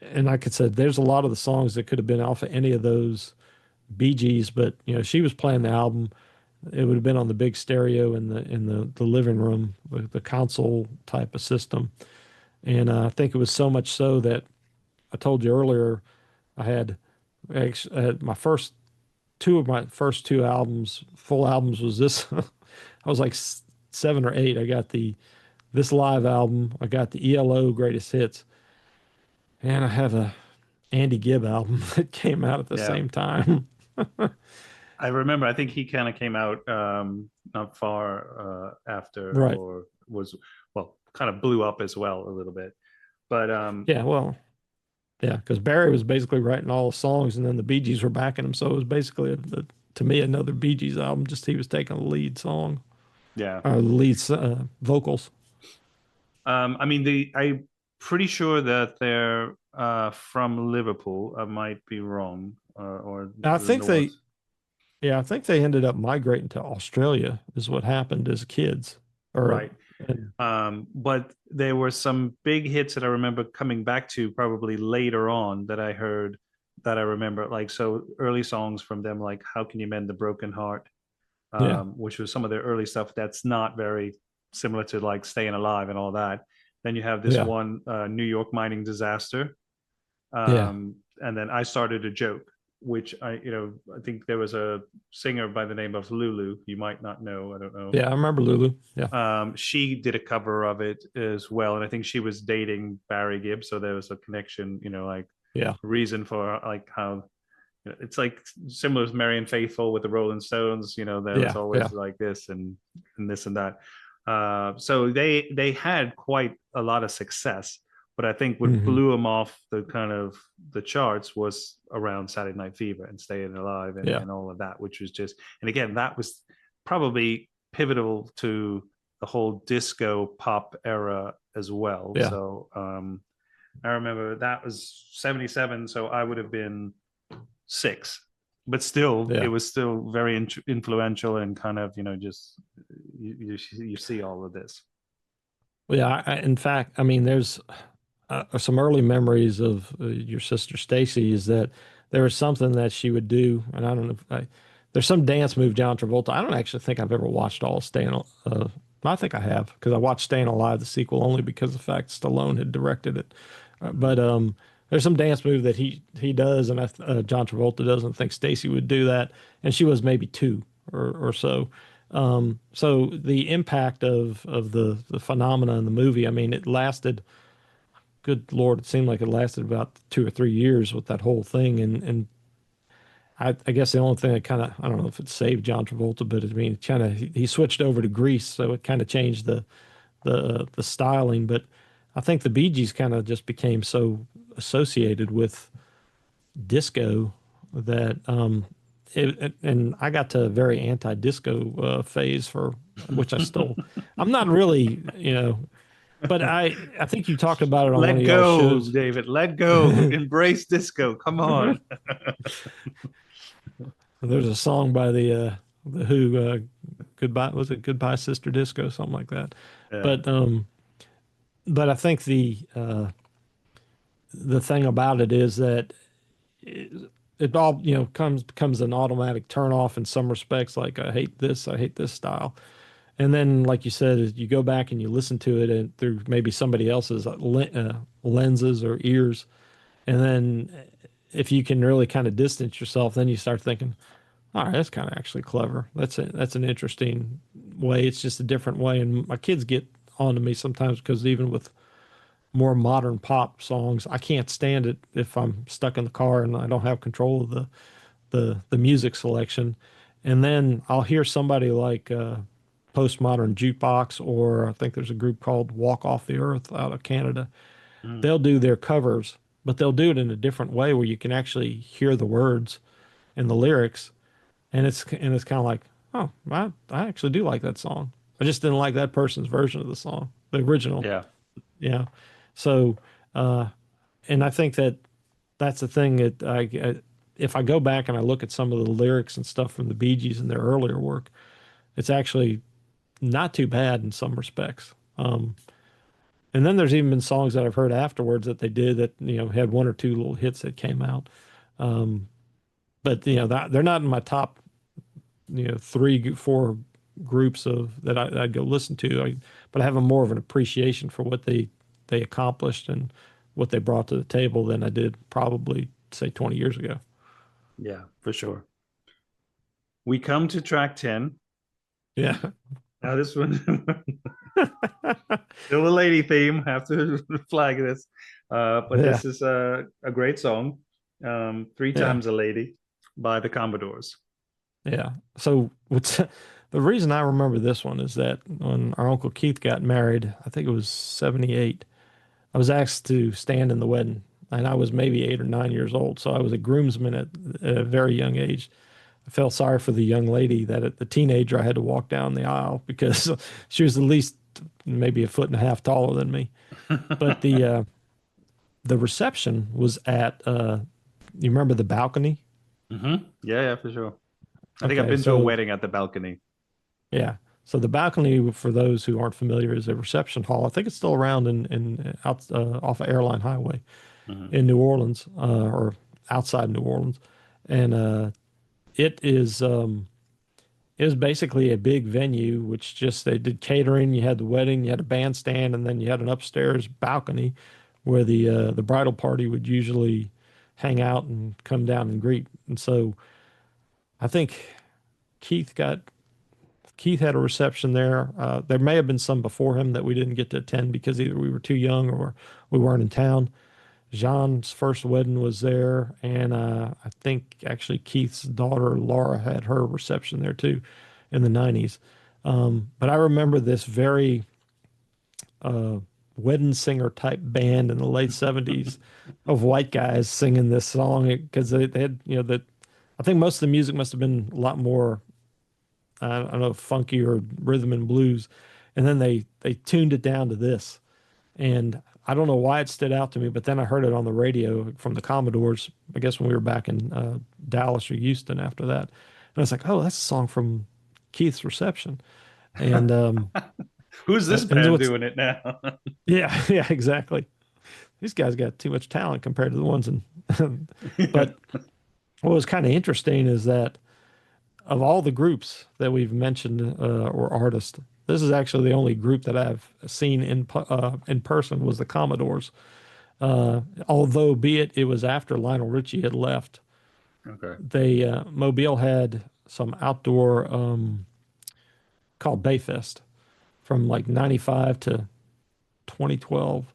and like I said, there's a lot of the songs that could have been off of any of those Bee Gees, but she was playing the album. It would have been on the big stereo in the living room, the console type of system. And I think it was so much so that I told you earlier I had, I had my first two of my first two albums, full albums was this. I was like seven or eight. I got the this live album. I got the ELO Greatest Hits, and I have a Andy Gibb album that came out at the Yeah. same time. I remember. I think he kind of came out not far after, Right. or was well, kind of blew up as well a little bit. But Yeah. Well. Yeah, because Barry was basically writing all the songs, and then the Bee Gees were backing him. So it was basically, to me, another Bee Gees album. Just he was taking the lead song yeah, or the lead vocals. I mean, I'm pretty sure that they're from Liverpool. I might be wrong, or I the think they, North. yeah, I think they ended up migrating to Australia. Is what happened as kids, or Right. and, But there were some big hits that I remember coming back to probably later on that I heard that I remember, like so early songs from them, like "How Can You Mend the Broken Heart," yeah, which was some of their early stuff that's not very similar to like "Staying Alive" and all that. Then you have this yeah, one, New York mining disaster, yeah, and then I started a joke, which I think there was a singer by the name of Lulu. You might not know. I don't know. yeah. I remember Lulu. Yeah, She did a cover of it as well, and I think she was dating Barry Gibb, so there was a connection. Like yeah, reason for like how it's like similar to Marian Faithfull with the Rolling Stones. There was yeah, yeah. always like this and this and that. So they had quite a lot of success, but I think what Hmm. blew them off the kind of the charts was around Saturday Night Fever and Staying Alive Yeah. and all of that, which was just, and again, that was probably pivotal to the whole disco pop era as well. Yeah. So I remember that was 77, so I would have been six, but still, it Yeah. was still very influential and kind of, just you see all of this. Well, yeah. In fact, I mean, there's some early memories of your sister Stacy is that there was something that she would do, and I don't know. There's some dance move John Travolta. I don't actually think I've ever watched all of Staying. I think I have because I watched Staying Alive, the sequel, only because of the fact Stallone had directed it. But there's some dance move that he does, and John Travolta doesn't think Stacy would do that, and she was maybe two or so. So the impact of the phenomena in the movie, I mean, it lasted. Good Lord, it seemed like it lasted about 2 or 3 years with that whole thing, and I guess the only thing that kind of I don't know if it saved John Travolta, but I mean, it kind of he switched over to Grease, so it kind of changed the styling. But I think the Bee Gees kind of just became so associated with disco that and I got to a very anti-disco phase for which I still I'm not really but I think you talked about it on one Let of y'all's go, shows. David. Let go. Embrace disco. Come on. There's a song by the Who, Goodbye, was it Goodbye Sister Disco, something like that. Yeah. But but I think the thing about it is that it all comes becomes an automatic turn off in some respects. Like I hate this style. And then, like you said, you go back and you listen to it and through maybe somebody else's lenses or ears, and then if you can really kind of distance yourself, then you start thinking, all right, that's kind of actually clever. That's an interesting way. It's just a different way. And my kids get onto me sometimes because even with more modern pop songs, I can't stand it if I'm stuck in the car and I don't have control of the music selection. And then I'll hear somebody like Postmodern Jukebox, or I think there's a group called Walk Off the Earth out of Canada. Mm. They'll do their covers, but they'll do it in a different way where you can actually hear the words and the lyrics, and it's kind of like, oh, I actually do like that song. I just didn't like that person's version of the song, the original. Yeah. Yeah. So, uh, and I think that that's the thing that if I go back and I look at some of the lyrics and stuff from the Bee Gees and their earlier work, it's actually not too bad in some respects. And then there's even been songs that I've heard afterwards that they did that, had one or two little hits that came out. Um, but they're not in my top, three, four groups of that I'd go listen to. But I have a more of an appreciation for what they accomplished and what they brought to the table than I did probably say 20 years ago. Yeah, for sure. We come to track 10. Yeah. Now this one still a lady theme. Have to flag this. But Yeah. this is a great song. Three Yeah. Times a Lady by the Commodores. Yeah. So what's the reason I remember this one is that when our Uncle Keith got married, I think it was 78, I was asked to stand in the wedding, and I was maybe 8 or 9 years old. So I was a groomsman at a very young age. I felt sorry for the young lady that at the teenager I had to walk down the aisle because she was at least maybe a foot and a half taller than me. But the reception was at you remember the balcony? Yeah, yeah, for sure. I think I've Okay, been to a so wedding at the balcony. yeah. So the balcony, for those who aren't familiar, is a reception hall. I think it's still around in out off of Airline Highway Mhm. in New Orleans, or outside New Orleans, and it is basically a big venue, which just they did catering. You had the wedding, you had a bandstand, and then you had an upstairs balcony where the bridal party would usually hang out and come down and greet. And so I think Keith got Keith had a reception there. There may have been some before him that we didn't get to attend because either we were too young or we weren't in town. Jean's first wedding was there, and I think actually Keith's daughter Laura had her reception there too in the 90s. But I remember this very wedding singer type band in the late 70s of white guys singing this song because they had, that I think most of the music must have been a lot more, I don't know, funky or rhythm and blues. And then they tuned it down to this. And I don't know why it stood out to me, but then I heard it on the radio from the Commodores, I guess when we were back in Dallas or Houston after that. And I was like, oh, that's a song from Keith's reception. And Who's this and band what's doing it now? yeah, yeah, exactly. These guys got too much talent compared to the ones in but what was kind of interesting is that of all the groups that we've mentioned or artists, this is actually the only group that I've seen in person was the Commodores. Although, be it was after Lionel Richie had left, Okay. they Mobile had some outdoor called Bayfest from like '95 to 2012.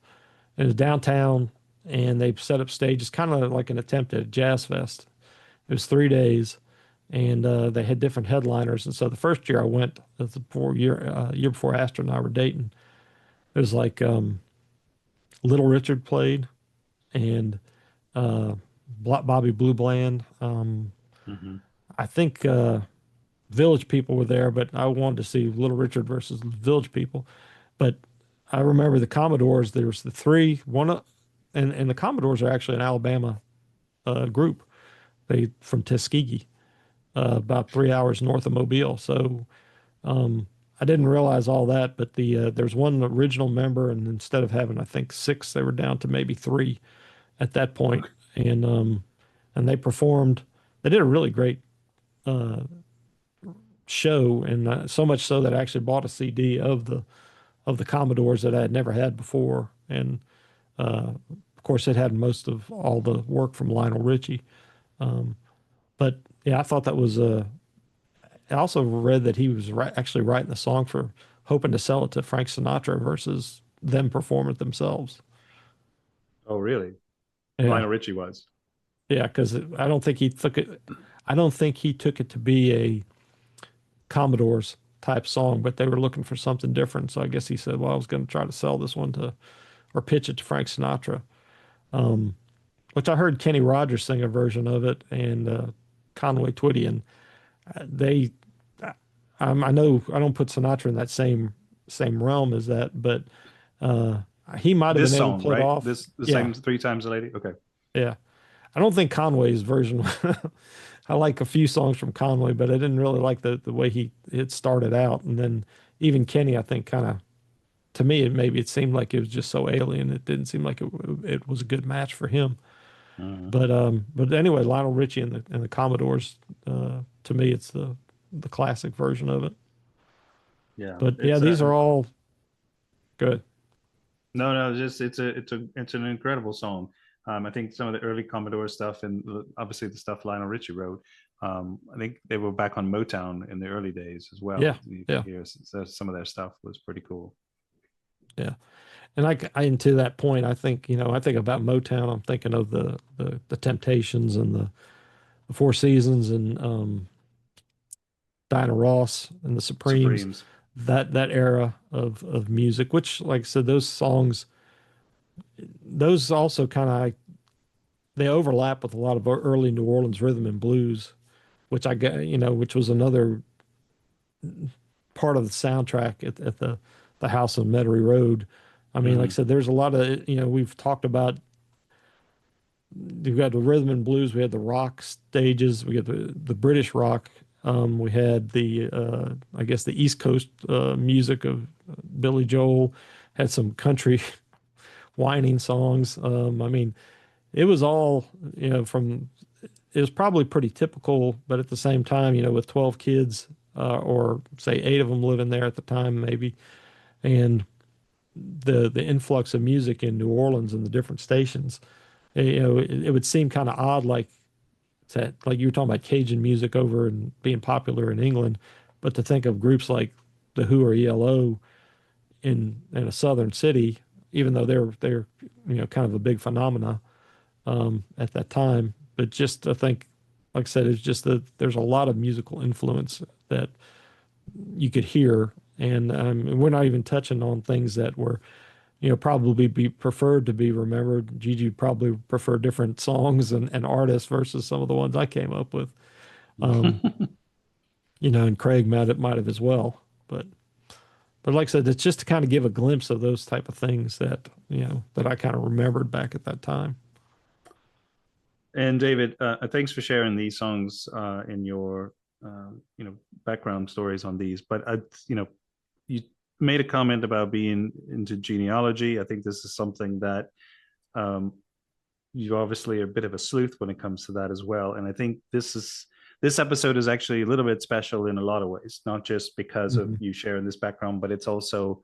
It was downtown, and they set up stages, kind of like an attempt at a jazz fest. It was 3 days, and they had different headliners. And so the first year I went, the year before Astor and I were dating, it was like Little Richard played, and uh, Bobby Blue Bland. Mhm. I think Village People were there, but I wanted to see Little Richard versus Village People. But I remember the Commodores. There was the three, and the Commodores are actually an Alabama group. They from Tuskegee, about 3 hours north of Mobile. So I didn't realize all that, but there's one original member, and instead of having I think six, they were down to maybe three at that point, and they performed. They did a really great show, and so much so that I actually bought a CD of the Commodores that I had never had before, and of course it had most of all the work from Lionel Richie. But yeah, I thought that was I also read that he was actually writing the song for hoping to sell it to Frank Sinatra versus them perform it themselves. Oh, really? Yeah, Lionel Richie was. yeah, because I don't think he took it. I don't think he took it to be a Commodores type song, but they were looking for something different. So I guess he said, "Well, I was going to try to sell this one to or pitch it to Frank Sinatra," which I heard Kenny Rogers sing a version of it and Conway Twitty, and they. I know I don't put Sinatra in that same realm as that, but uh, he might have been This able to song, pull it right? off. This the Yeah, same Three Times a Lady. Okay. yeah. I don't think Conway's version. I like a few songs from Conway, but I didn't really like the way he it started out, and then even Kenny, I think, kind of to me, maybe it seemed like it was just so alien. It didn't seem like it was a good match for him. Mhm. But anyway, Lionel Richie and the Commodores, to me, it's the classic version of it. Yeah, But yeah, it's these are a all good. no, no, it's an incredible song. I think some of the early Commodore stuff and obviously the stuff Lionel Richie wrote. I think they were back on Motown in the early days as well. Yeah, You could yeah, hear some of their stuff was pretty cool. yeah. And and to that point, I think, I think about Motown. I'm thinking of the Temptations and the Four Seasons and Diana Ross and the Supremes. Supremes. That era of music, which, like I said, those songs, those also kind of they overlap with a lot of early New Orleans rhythm and blues, which I get, which was another part of the soundtrack at the house on Metairie Road. I mean, like I Hmm. said, there's a lot of, we've talked about, you've got the rhythm and blues, we had the rock stages, we got the British rock, we had the I guess the East Coast music of Billy Joel, had some country whining songs. I mean, it was all, from it was probably pretty typical, but at the same time, with 12 kids, or say eight of them living there at the time, maybe, and the influx of music in New Orleans and the different stations, it would seem kind of odd, like that, like you were talking about Cajun music over and being popular in England, but to think of groups like the Who or ELO in a southern city, even though they're kind of a big phenomena at that time. But just to think, like I said, it's just that there's a lot of musical influence that you could hear, and we're not even touching on things that were, probably be preferred to be remembered. Gigi probably prefer different songs and artists versus some of the ones I came up with. Um, and Craig might have as well. But like I said, it's just to kind of give a glimpse of those type of things that that I kind of remembered back at that time. And David, thanks for sharing these songs in your background stories on these. But you made a comment about being into genealogy. I think this is something that um, you obviously are a bit of a sleuth when it comes to that as well. And I think this episode is actually a little bit special in a lot of ways, not just because of Hmm. you sharing this background, but it's also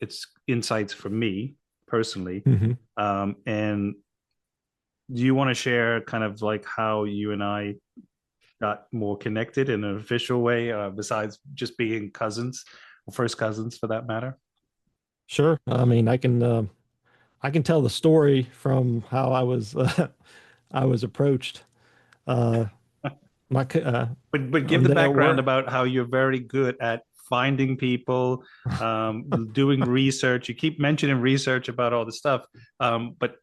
it's insights for me personally. Hmm. And do you want to share kind of like how you and I got more connected in an official way, besides just being cousins, or first cousins for that matter? Sure. I mean, I can tell the story from how I was approached. Uh, But give I'm the there at background work. about how you're very good at finding people, doing research. You keep mentioning research about all the stuff, but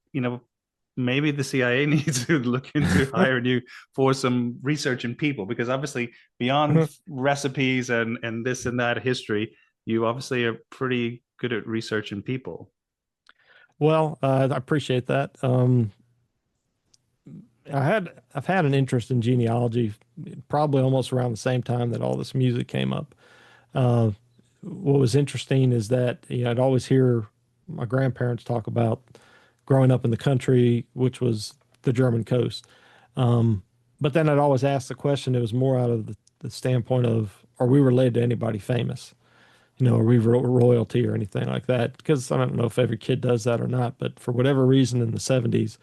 maybe the CIA needs to look into hiring you for some research in people, because obviously beyond recipes and this and that history, you obviously are pretty good at researching people. Well, I appreciate that. I've had an interest in genealogy probably almost around the same time that all this music came up. Uh, what was interesting is that I'd always hear my grandparents talk about growing up in the country, which was the German coast. Um, but then I'd always ask the question. It was more out of the standpoint of, are we related to anybody famous? Are we royalty or anything like that? Because I don't know if every kid does that or not, but for whatever reason in the 70s,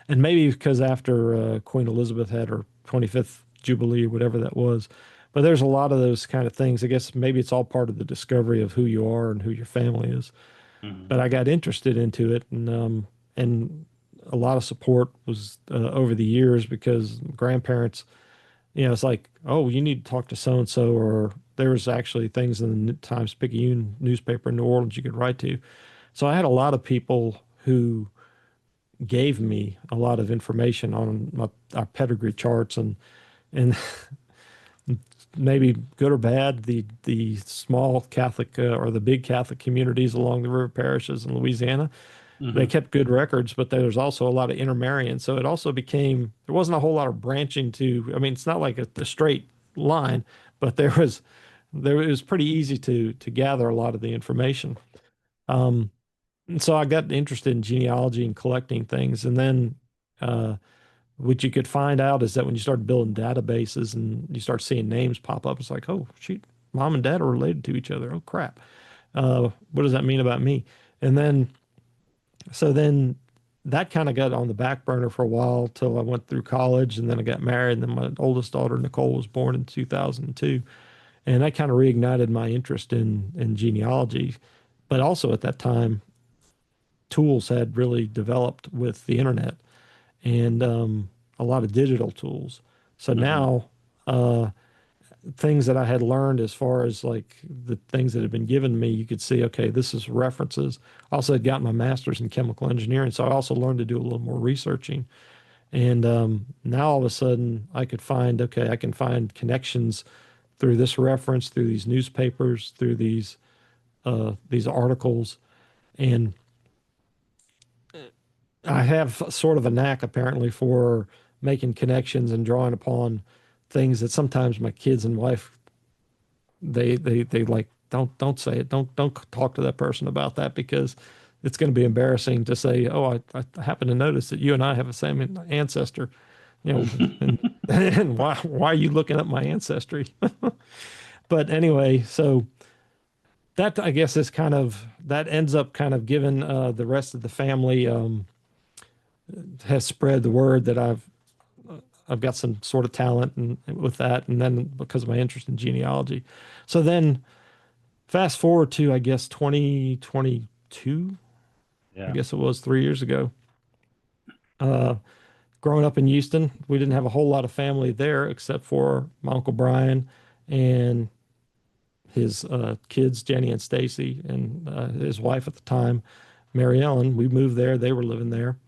and maybe because after Queen Elizabeth had her 25th Jubilee, whatever that was, but there's a lot of those kind of things. I guess maybe it's all part of the discovery of who you are and who your family is. Mhm. But I got interested into it, and a lot of support was over the years because grandparents, it's like, oh, you need to talk to so and so, or there was actually things in the Times-Picayune newspaper in New Orleans you could write to. So I had a lot of people who gave me a lot of information on our pedigree charts, and maybe good or bad, the small Catholic or the big Catholic communities along the river parishes in Louisiana, they Mhm. kept good records, but there was also a lot of intermarrying. So it also became, there wasn't a whole lot of branching to, I mean, it's not like a straight line, but it was pretty easy to gather a lot of the information. Um, and so I got interested in genealogy and collecting things. And then uh, what you could find out is that when you start building databases and you start seeing names pop up, it's like, oh, shoot, mom and dad are related to each other. Oh, crap. What does that mean about me? And then, so then that kind of got on the back burner for a while till I went through college and then I got married. And then my oldest daughter, Nicole, was born in 2002. And that kind of reignited my interest in genealogy. But also at that time, tools had really developed with the internet and a lot of digital tools. So Hmm. now, uh, things that I had learned as far as like the things that had been given me, you could see, okay, this is references. I also had got my master's in chemical engineering, so I also learned to do a little more researching. And now all of a sudden, I could find, okay, I can find connections through this reference, through these newspapers, through these articles, and I have sort of a knack apparently for making connections and drawing upon things that sometimes my kids and wife they like don't say it, don't talk to that person about that because it's going to be embarrassing to say, oh, I happen to notice that you and I have the same ancestor, you know, and and why are you looking up my ancestry? But anyway, so that I guess is kind of that ends up kind of giving the rest of the family has spread the word that I've got some sort of talent and with that, and then because of my interest in genealogy. So then fast forward to I guess 2022, I Yeah. guess it was 3 years ago. Uh, Growing up in Houston, we didn't have a whole lot of family there except for my Uncle Brian and his kids, Jenny and Stacy, and his wife at the time, Mary Ellen. We moved there; they were living there.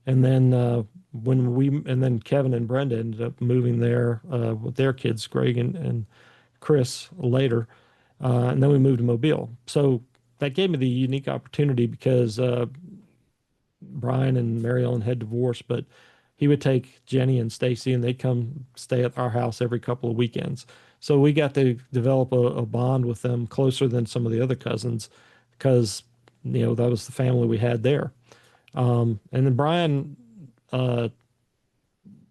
And then and then Kevin and Brenda ended up moving there with their kids, Greg and Chris, later. And then we moved to Mobile. So that gave me the unique opportunity because Brian and Mary Ellen had divorced, but he would take Jenny and Stacy and they'd come stay at our house every couple of weekends. So we got to develop a bond with them closer than some of the other cousins because, that was the family we had there. And then Brian uh,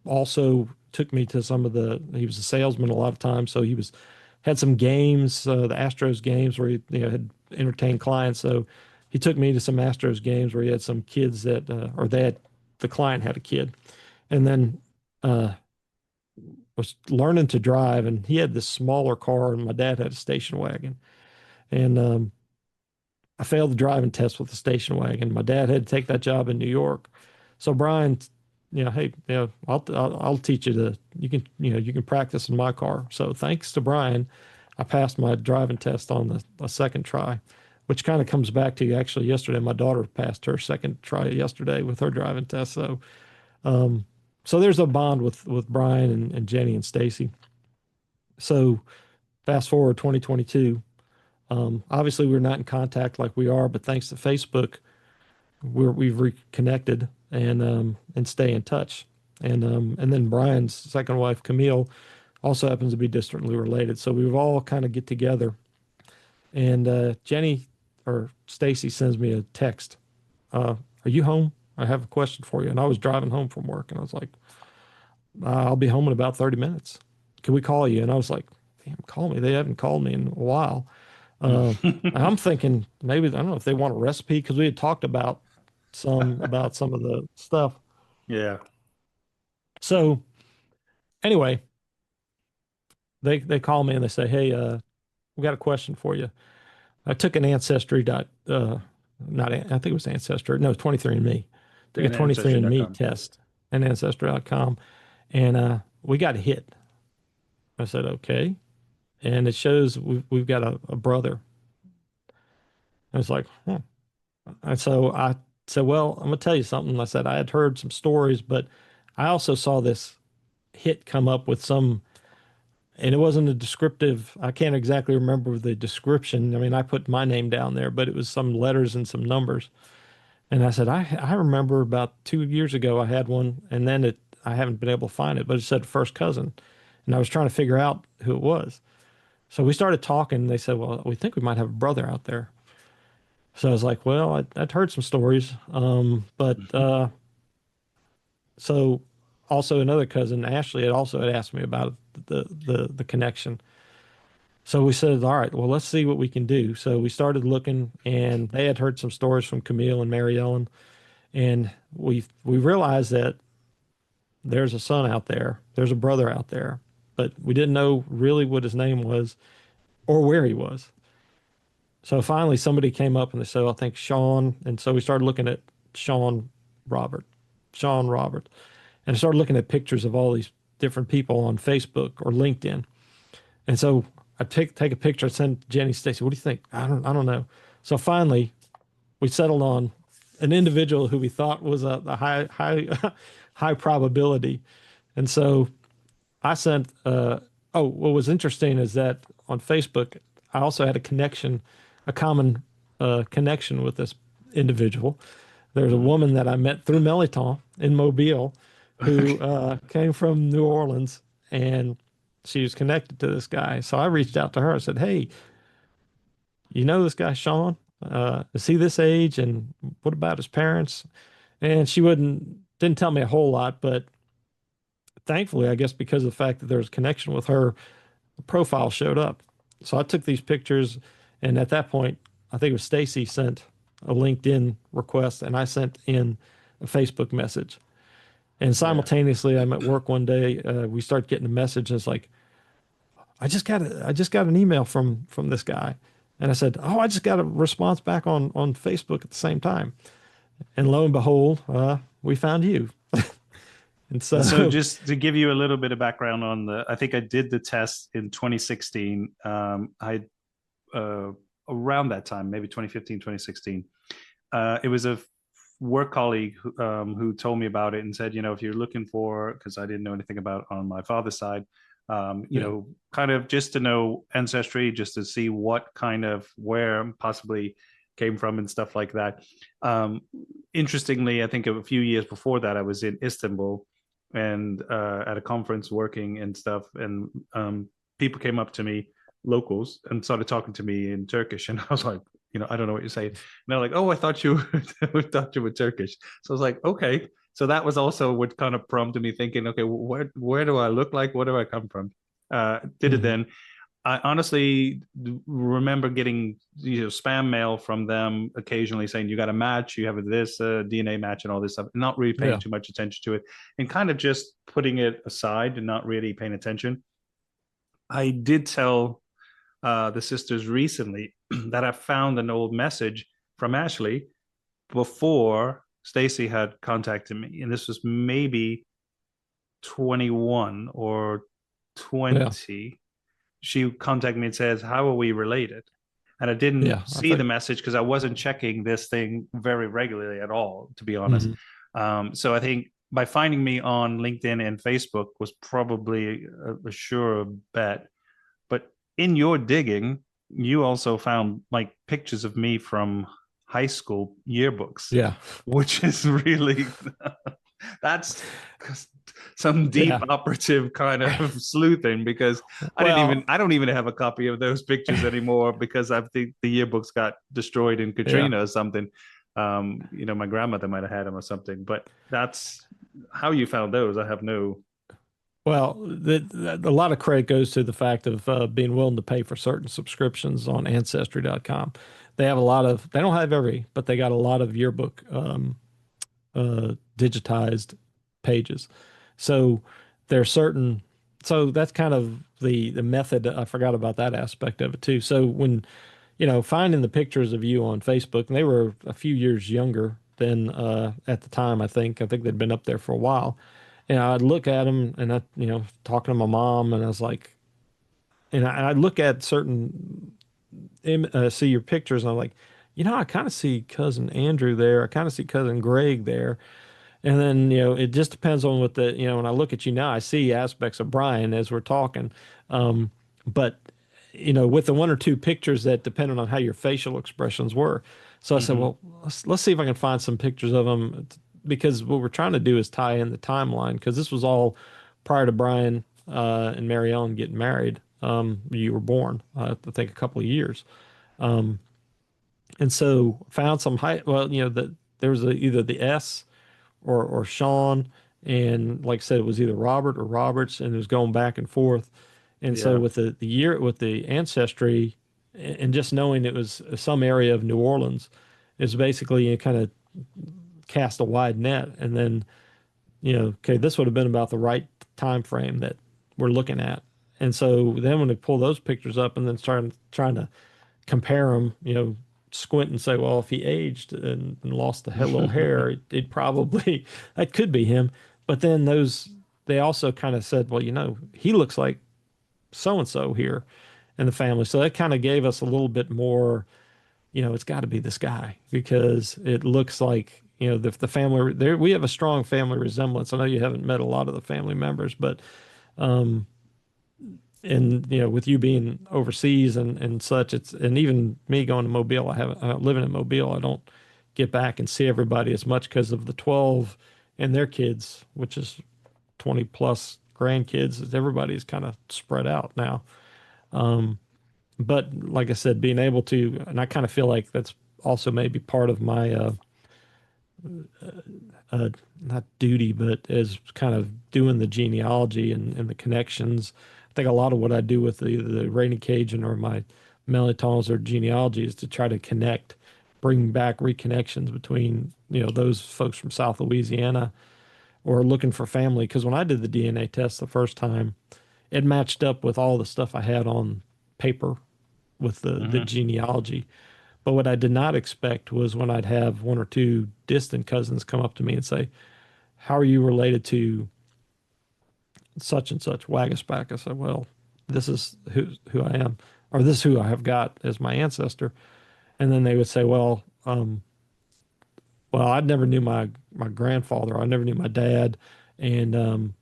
also took me to he was a salesman a lot of times. So had some games, the Astros games where he, had entertained clients. So he took me to some Astros games where he had some kids or the client had a kid. And then, was learning to drive and he had this smaller car and my dad had a station wagon. And, I failed the driving test with the station wagon. My dad had to take that job in New York. So Brian, hey, I'll teach you you can practice in my car. So thanks to Brian, I passed my driving test on the second try, which kind of comes back to actually yesterday. My daughter passed her second try yesterday with her driving test. Um, so there's a bond with Brian and Jenny and Stacy. So fast forward 2022. Obviously, we're not in contact like we are, but thanks to Facebook, we've reconnected and stay in touch. And then Brian's second wife, Camille, also happens to be distantly related. So we've all kind of get together. And Jenny or Stacy sends me a text. Are you home? I have a question for you. And I was driving home from work, and I was like, I'll be home in about 30 minutes. Can we call you? And I was like, damn, call me. They haven't called me in a while. Uh, I'm thinking maybe I don't know if they want a recipe because we had talked about some of the stuff. Yeah. So anyway, they call me and they say, "Hey, we got a question for you." I took an ancestry dot not I think it was Ancestry. No, 23andMe. Took a And 23andMe ancestry.com. test and Ancestry.com, and we got a hit. I said, "Okay," and it shows we've got a brother. I was like, "Hmm." And so I said, well, I'm gonna tell you something. I said I had heard some stories, but I also saw this hit come up with some, and it wasn't a descriptive. I can't exactly remember the description. I mean, I put my name down there, but it was some letters and some numbers. And I said, I remember about 2 years ago I had one, and then I haven't been able to find it, but it said first cousin, and I was trying to figure out who it was. So we started talking. And they said, well, we think we might have a brother out there. So I was like, well, I'd heard some stories. But Mhm. so also another cousin, Ashley, had asked me about the connection. So we said, all right, well, let's see what we can do. So we started looking, and they had heard some stories from Camille and Mary Ellen, and we realized that there's a son out there, there's a brother out there, but we didn't know really what his name was or where he was. So finally, somebody came up and they said, I think Sean. And so we started looking at Sean Robert, Sean Robert, and I started looking at pictures of all these different people on Facebook or LinkedIn. And so I take a picture, I send Jenny, Stacy, what do you think? I don't know. So finally, we settled on an individual who we thought was a high high probability. And so I sent. Oh, what was interesting is that on Facebook, I also had a connection, a common connection with this individual. There's a Mhm. woman that I met through Meliton in Mobile, who came from New Orleans, and she was connected to this guy. So I reached out to her. I said, "Hey, you know this guy Sean? Is he this age? And what about his parents?" And she didn't tell me a whole lot, but thankfully, I guess because of the fact that there was a connection with her, the profile showed up. So I took these pictures, and at that point, I think it was Stacy sent a LinkedIn request, and I sent in a Facebook message. And Yeah. simultaneously, I'm at work one day. We start getting a message, and it's like, I just got an email from this guy, and I said, oh, I just got a response back on Facebook at the same time. And lo and behold, we found you. And So so, just to give you a little bit of background on I think I did the test in 2016. I uh, Around that time, maybe 2015, 2016. It was a work colleague who told me about it and said, if you're looking for, because I didn't know anything about on my father's side, yeah, kind of just to know ancestry, just to see what kind of where possibly came from and stuff like that. Um, Interestingly, I think a few years before that, I was in Istanbul and at a conference working and stuff, and people came up to me, locals, and started talking to me in Turkish, and I was like, I don't know what you're saying. And they're like, "Oh, I thought you thought you were Turkish." So I was like, "Okay." So that was also what kind of prompted me thinking, "Okay, where do I look like? Where do I come from?" Did it hmm then. I honestly remember getting spam mail from them occasionally saying you got a match, you have this DNA match and all this stuff, not really paying yeah, too much attention to it, and kind of just putting it aside and not really paying attention. I did tell the sisters recently that I found an old message from Ashley before Stacy had contacted me, and this was maybe 21 or yeah, 20. She contacted me and says, "How are we related?" And I didn't yeah. I see the think. message because I wasn't checking this thing very regularly at all, to be honest. Mhm. So I think by finding me on LinkedIn and Facebook was probably a sure bet. But in your digging, you also found like pictures of me from high school yearbooks, Yeah, which is really that's some deep yeah. operative kind of sleuthing because Well, I don't even have a copy of those pictures anymore because I think the yearbooks got destroyed in yeah. Katrina or something. My grandmother might have had them or something, but that's how you found those. I have no. Well, a lot of credit goes to the fact of being willing to pay for certain subscriptions on Ancestry.com. They have a lot of, they don't have every, but they got a lot of yearbook digitized pages. So there's certain, so that's kind of the method. I forgot about that aspect of it too. So when, finding the pictures of you on Facebook, and they were a few years younger than at the time, I think they'd been up there for a while. And I'd look at them and talking to my mom, and I was like, and I'd look at certain, see your pictures, and I'm like, I kind of see cousin Andrew there. I kind of see cousin Greg there. And then, it just depends on what when I look at you now, I see aspects of Brian as we're talking. But, with the one or two pictures that depended on how your facial expressions were. So I said, Mhm. well, let's see if I can find some pictures of him because what we're trying to do is tie in the timeline because this was all prior to Brian and Mary Ellen getting married. You were born, I think, a couple of years. And so found some high, well, there was either the S or Sean. And like I said, it was either Robert or Roberts, and it was going back and forth. And so Yeah. with the year, with the ancestry, and just knowing it was some area of New Orleans, is basically you kind of cast a wide net. And then, okay, this would have been about the right time frame that we're looking at. And so then when they pull those pictures up and then start trying to compare them, squint and say, well, if he aged and lost the little hair, it probably that could be him. But then they also kind of said, well, he looks like so and so here in the family. So that kind of gave us a little bit more, it's got to be this guy because it looks like, the family there, we have a strong family resemblance. I know you haven't met a lot of the family members, but and with you being overseas and such, and even me going to Mobile, living in Mobile, I don't get back and see everybody as much because of the 12 and their kids, which is 20 plus grandkids. Everybody's kind of spread out now. But like I said, being able to, and I kind of feel like that's also maybe part of my uh, not duty, but as kind of doing the genealogy and the connections. I think a lot of what I do with the Rainy Cajun or my Melitons or genealogy is to try to connect, bring back reconnections between, those folks from South Louisiana or looking for family. Because when I did the DNA test the first time, it matched up with all the stuff I had on paper with the Hmm. genealogy. But what I did not expect was when I'd have one or two distant cousins come up to me and say, how are you related to such and such Wagaspack? I said, well, this is who I am, or this is who I have got as my ancestor. And then they would say, well, I never knew my grandfather. I never knew my dad, and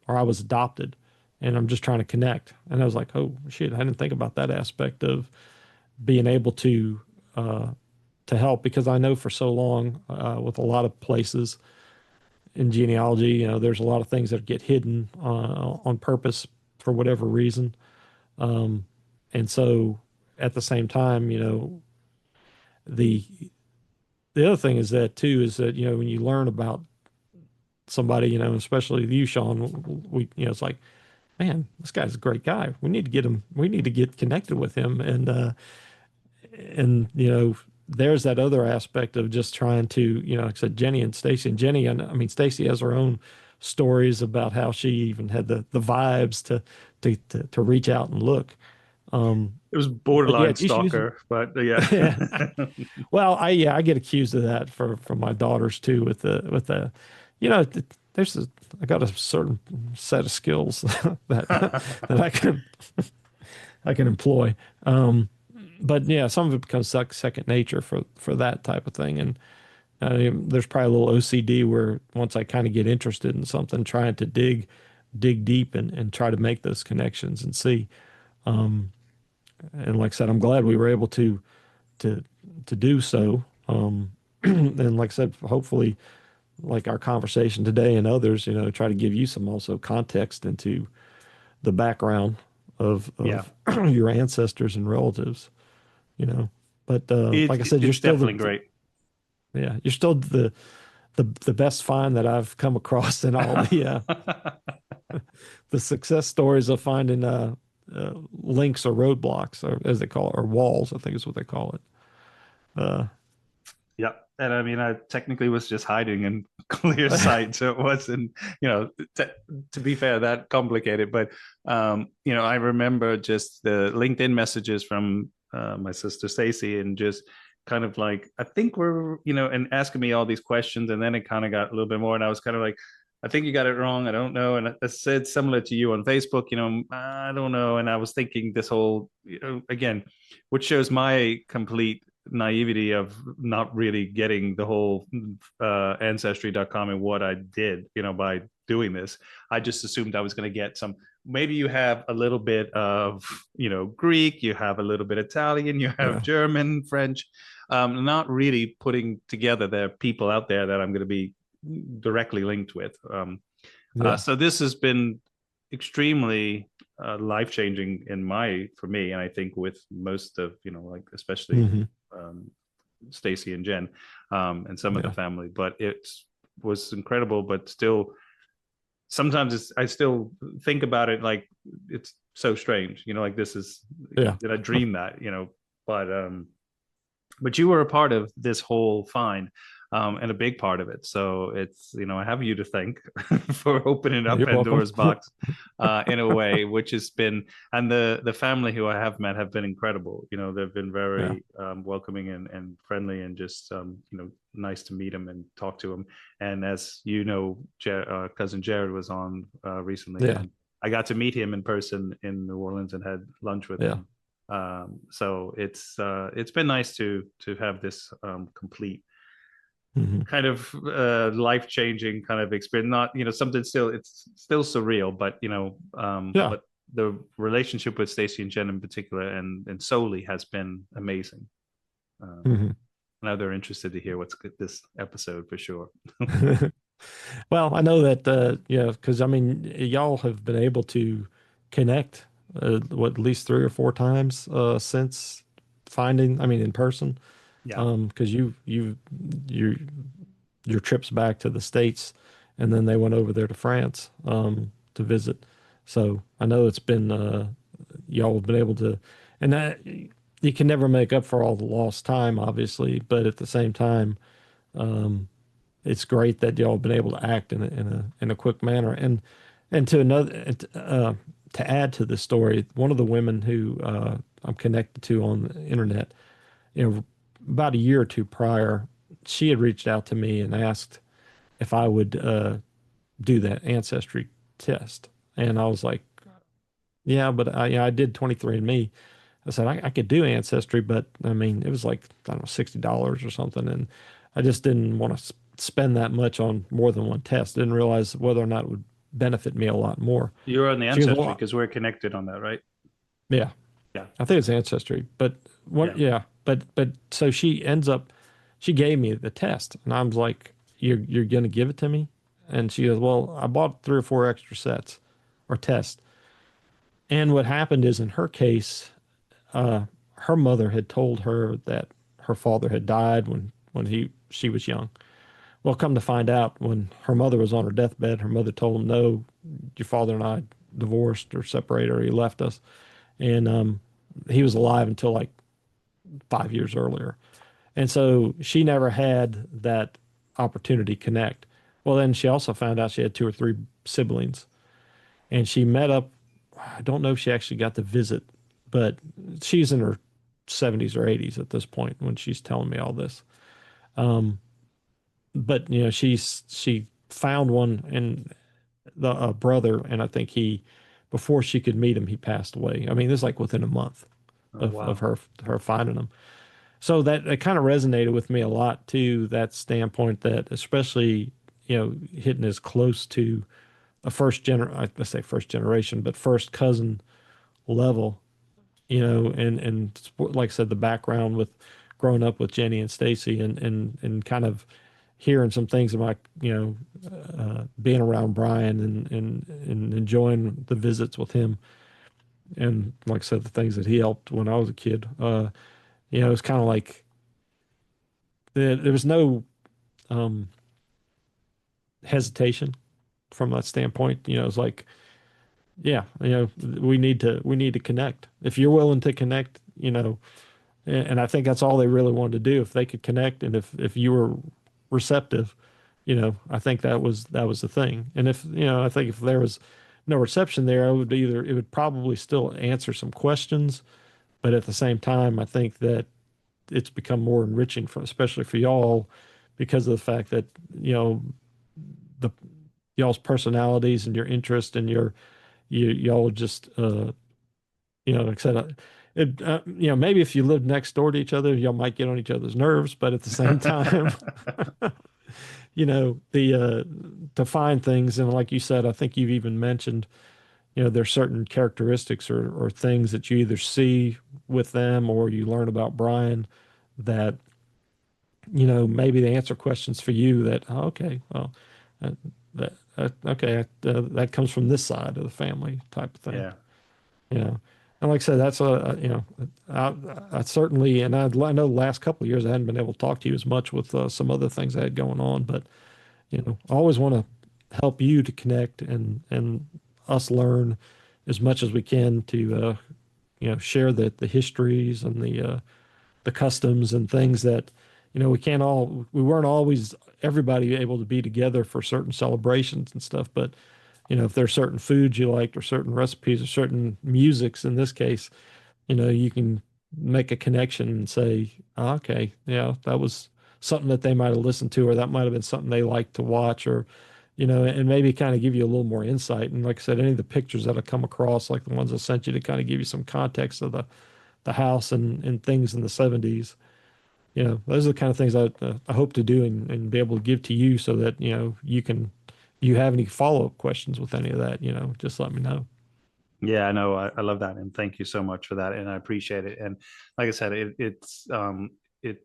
or I was adopted, and I'm just trying to connect. And I was like, oh shit, I didn't think about that aspect of being able uh, to help because I know for so long with a lot of places in genealogy, there's a lot of things that get hidden on purpose for whatever reason. And so at the same time, the the other thing is that too is that when you learn about somebody, especially you, Sean, it's like, man, this guy's a great guy. We need to get him. We need to get connected with him, and there's that other aspect of just trying to, like I said, Jenny and Stacy, and Jenny, I mean, Stacy has her own stories about how she even had the vibes to reach out and look. It was But yeah, borderline just using, stalker, but yeah. yeah. Well, I get accused of that from my daughters too with the, you know, th- there's I got a certain set of skills that that I can employ. But yeah, some of it becomes second nature for that type of thing. And there's probably a little OCD where once I kind of get interested in something, trying to dig deep and try to make those connections and see. And like I said, I'm glad we were able to to do so. And like I said, hopefully, like our conversation today and others, try to give you some also context into the background Yeah. of your ancestors and relatives. you know. But like I said, you're It's still definitely great. yeah, you're still the best find that I've come across in all the success stories of finding links or roadblocks, or as they call it, or walls, I think is what they call it. Uh, Yeah. And I mean, I technically was just hiding in clear sight. So it wasn't, t to be fair, that complicated. But, I remember just the LinkedIn messages from my sister Stacy and just kind of like, I think we're, and asking me all these questions. And then it kind of got a little bit more. And I was kind of like, I think you got it wrong. I don't know. And I said similar to you on Facebook, I don't know. And I was thinking this whole, again, which shows my complete naivety of not really getting the whole ancestry.com and what I did, by doing this. I just assumed I was going to get some. Maybe you have a little bit of, Greek, you have a little bit Italian, you have yeah, German, French. Not really putting together the people out there that I'm going to be directly linked with. yeah. So this has been extremely life changing for me, and I think with most of like especially Hmm. um, Stacy and Jen, and some of the Yeah. family. But it was incredible. But still, sometimes I still think about it like it's so strange. Like this is, Yeah. did I dream that? But you were a part of this whole find, and a big part of it. So it's, I have you to thank for opening up You're welcome. Pandora's box, in a way, which has been, and the family who I have met have been incredible. They've been Yeah. very welcoming and friendly, and just nice to meet them and talk to them. And as you know, cousin Jared was on recently, Yeah. and I got to meet him in person in New Orleans and had lunch with Yeah. him. So it's been nice to have this complete Hmm. kind of life changing kind of experience. Not something, still it's still surreal, but Yeah. but the relationship with Stacy and Jen in particular, and solely, has been amazing. Um, Hmm. Now they're interested to hear what's this episode for sure. Well, I know that, because I mean, y'all have been able to connect, what, at least 3 or 4 times since finding, I mean, in person, Yeah. because you your trips back to the States, and then they went over there to France to visit. So I know it's been, y'all have been able to, and that you can never make up for all the lost time, obviously, but at the same time, um, it's great that y'all have been able to act in a quick manner. And to add to the story, one of the women who I'm connected to on the internet, you know, about a year or two prior, she had reached out to me and asked if I would do that ancestry test, and I was like, yeah, but I did 23andMe. I said I could do ancestry, but I mean, it was like, I don't know, $60 or something, and I just didn't want to spend that much on more than one test. Didn't realize whether or not it would benefit me a lot more. You're on the She goes, ancestry well, because we're connected on that, right? yeah, Yeah. I think it's ancestry, but Yeah. what? Yeah, but so she ends up, she gave me the test, and I was like, you're gonna give it to me? And she goes, well, I bought 3 or 4 extra sets or tests, and what happened is in her case, her mother had told her that her father had died when she was young. Well, come to find out, when her mother was on her deathbed, her mother told him, "No, your father and I divorced or separated, or he left us." And he was alive until like 5 years earlier, and so she never had that opportunity to connect. Well, then she also found out she had 2 or 3 siblings, and she met up. I don't know if she actually got to visit, but she's in her 70s or 80s at this point when she's telling me all this. Um, but she found one in the brother, and I think before she could meet him, he passed away. I mean, this is like within a month Oh, of wow. her finding him. So that it kind of resonated with me a lot too. That standpoint, that especially hitting as close to a I say first generation, but first cousin level, and like I said, the background with growing up with Jenny and Stacy, and kind of hearing some things about being around Brian, and enjoying the visits with him, and like I said, the things that he helped when I was a kid. It's kind of like there was no um, hesitation from that standpoint. It's like, yeah, we need to connect. If you're willing to connect, and I think that's all they really wanted to do. If they could connect, and if you were receptive, I think that was the thing. And if I think if there was no reception there, it would probably still answer some questions, but at the same time, I think that it's become more enriching especially for y'all, because of the fact that the y'all's personalities and your interest, and y'all just like I said, maybe if you lived next door to each other, y'all might get on each other's nerves, but at the same time, the to find things, and like you said, I think you've even mentioned, there's certain characteristics or things that you either see with them, or you learn about Brian, that maybe they answer questions for you that, oh, okay, well, uh, okay, that comes from this side of the family, type of thing. Yeah. you know And like I said, that's I certainly, and I know the last couple of years I hadn't been able to talk to you as much with some other things I had going on, but I always want to help you to connect and us learn as much as we can to share the histories and the customs and things that we weren't always everybody able to be together for certain celebrations and stuff, but if there's certain foods you liked or certain recipes or certain musics in this case, you can make a connection and say, "Oh, okay, yeah, that was something that they might have listened to, or that might have been something they liked to watch, or and maybe kind of give you a little more insight." And like I said, any of the pictures that I come across, like the ones I sent you to kind of give you some context of the house and things in the 70s, those are the kind of things I hope to do and be able to give to you so that, you have any follow-up questions with any of that, just let me know. Yeah, I know. I love that, and thank you so much for that, and I appreciate it. And like I said, it's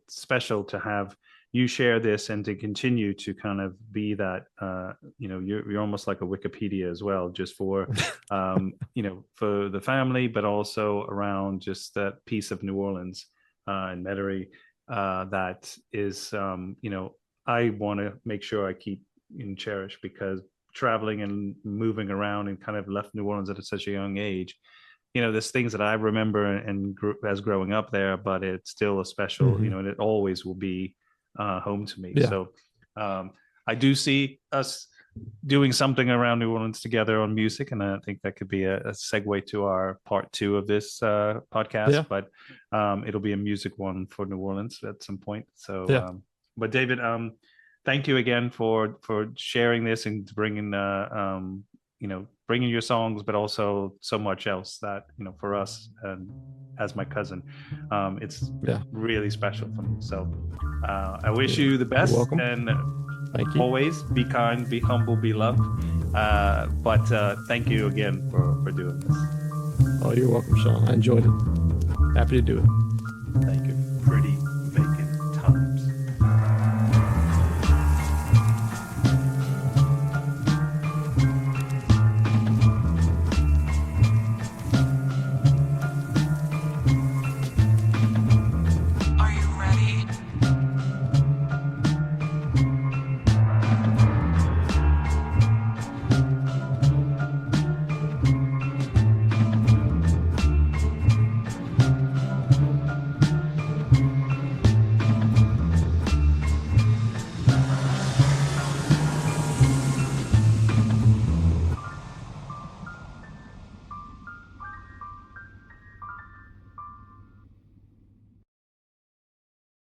special to have you share this and to continue to kind of be that. You're almost like a Wikipedia as well, just for for the family, but also around just that piece of New Orleans and Metairie that is I want to make sure I keep and cherish, because traveling and moving around and kind of left New Orleans at such a young age, there's things that I remember as growing up there, but it's still a special, Hmm. and it always will be home to me. Yeah. So I do see us doing something around New Orleans together on music, and I think that could be a segue to our part two of this podcast. Yeah. But it'll be a music one for New Orleans at some point. So, Yeah. but David, thank you again for sharing this and bringing bringing your songs, but also so much else that for us and as my cousin, it's Yeah. really special for me. So I wish you the You're best, welcome. and Thank you. always be kind, be humble, be loved. But thank you again for doing this. Oh, you're welcome, Sean. I enjoyed it. Happy to do it. Thank you.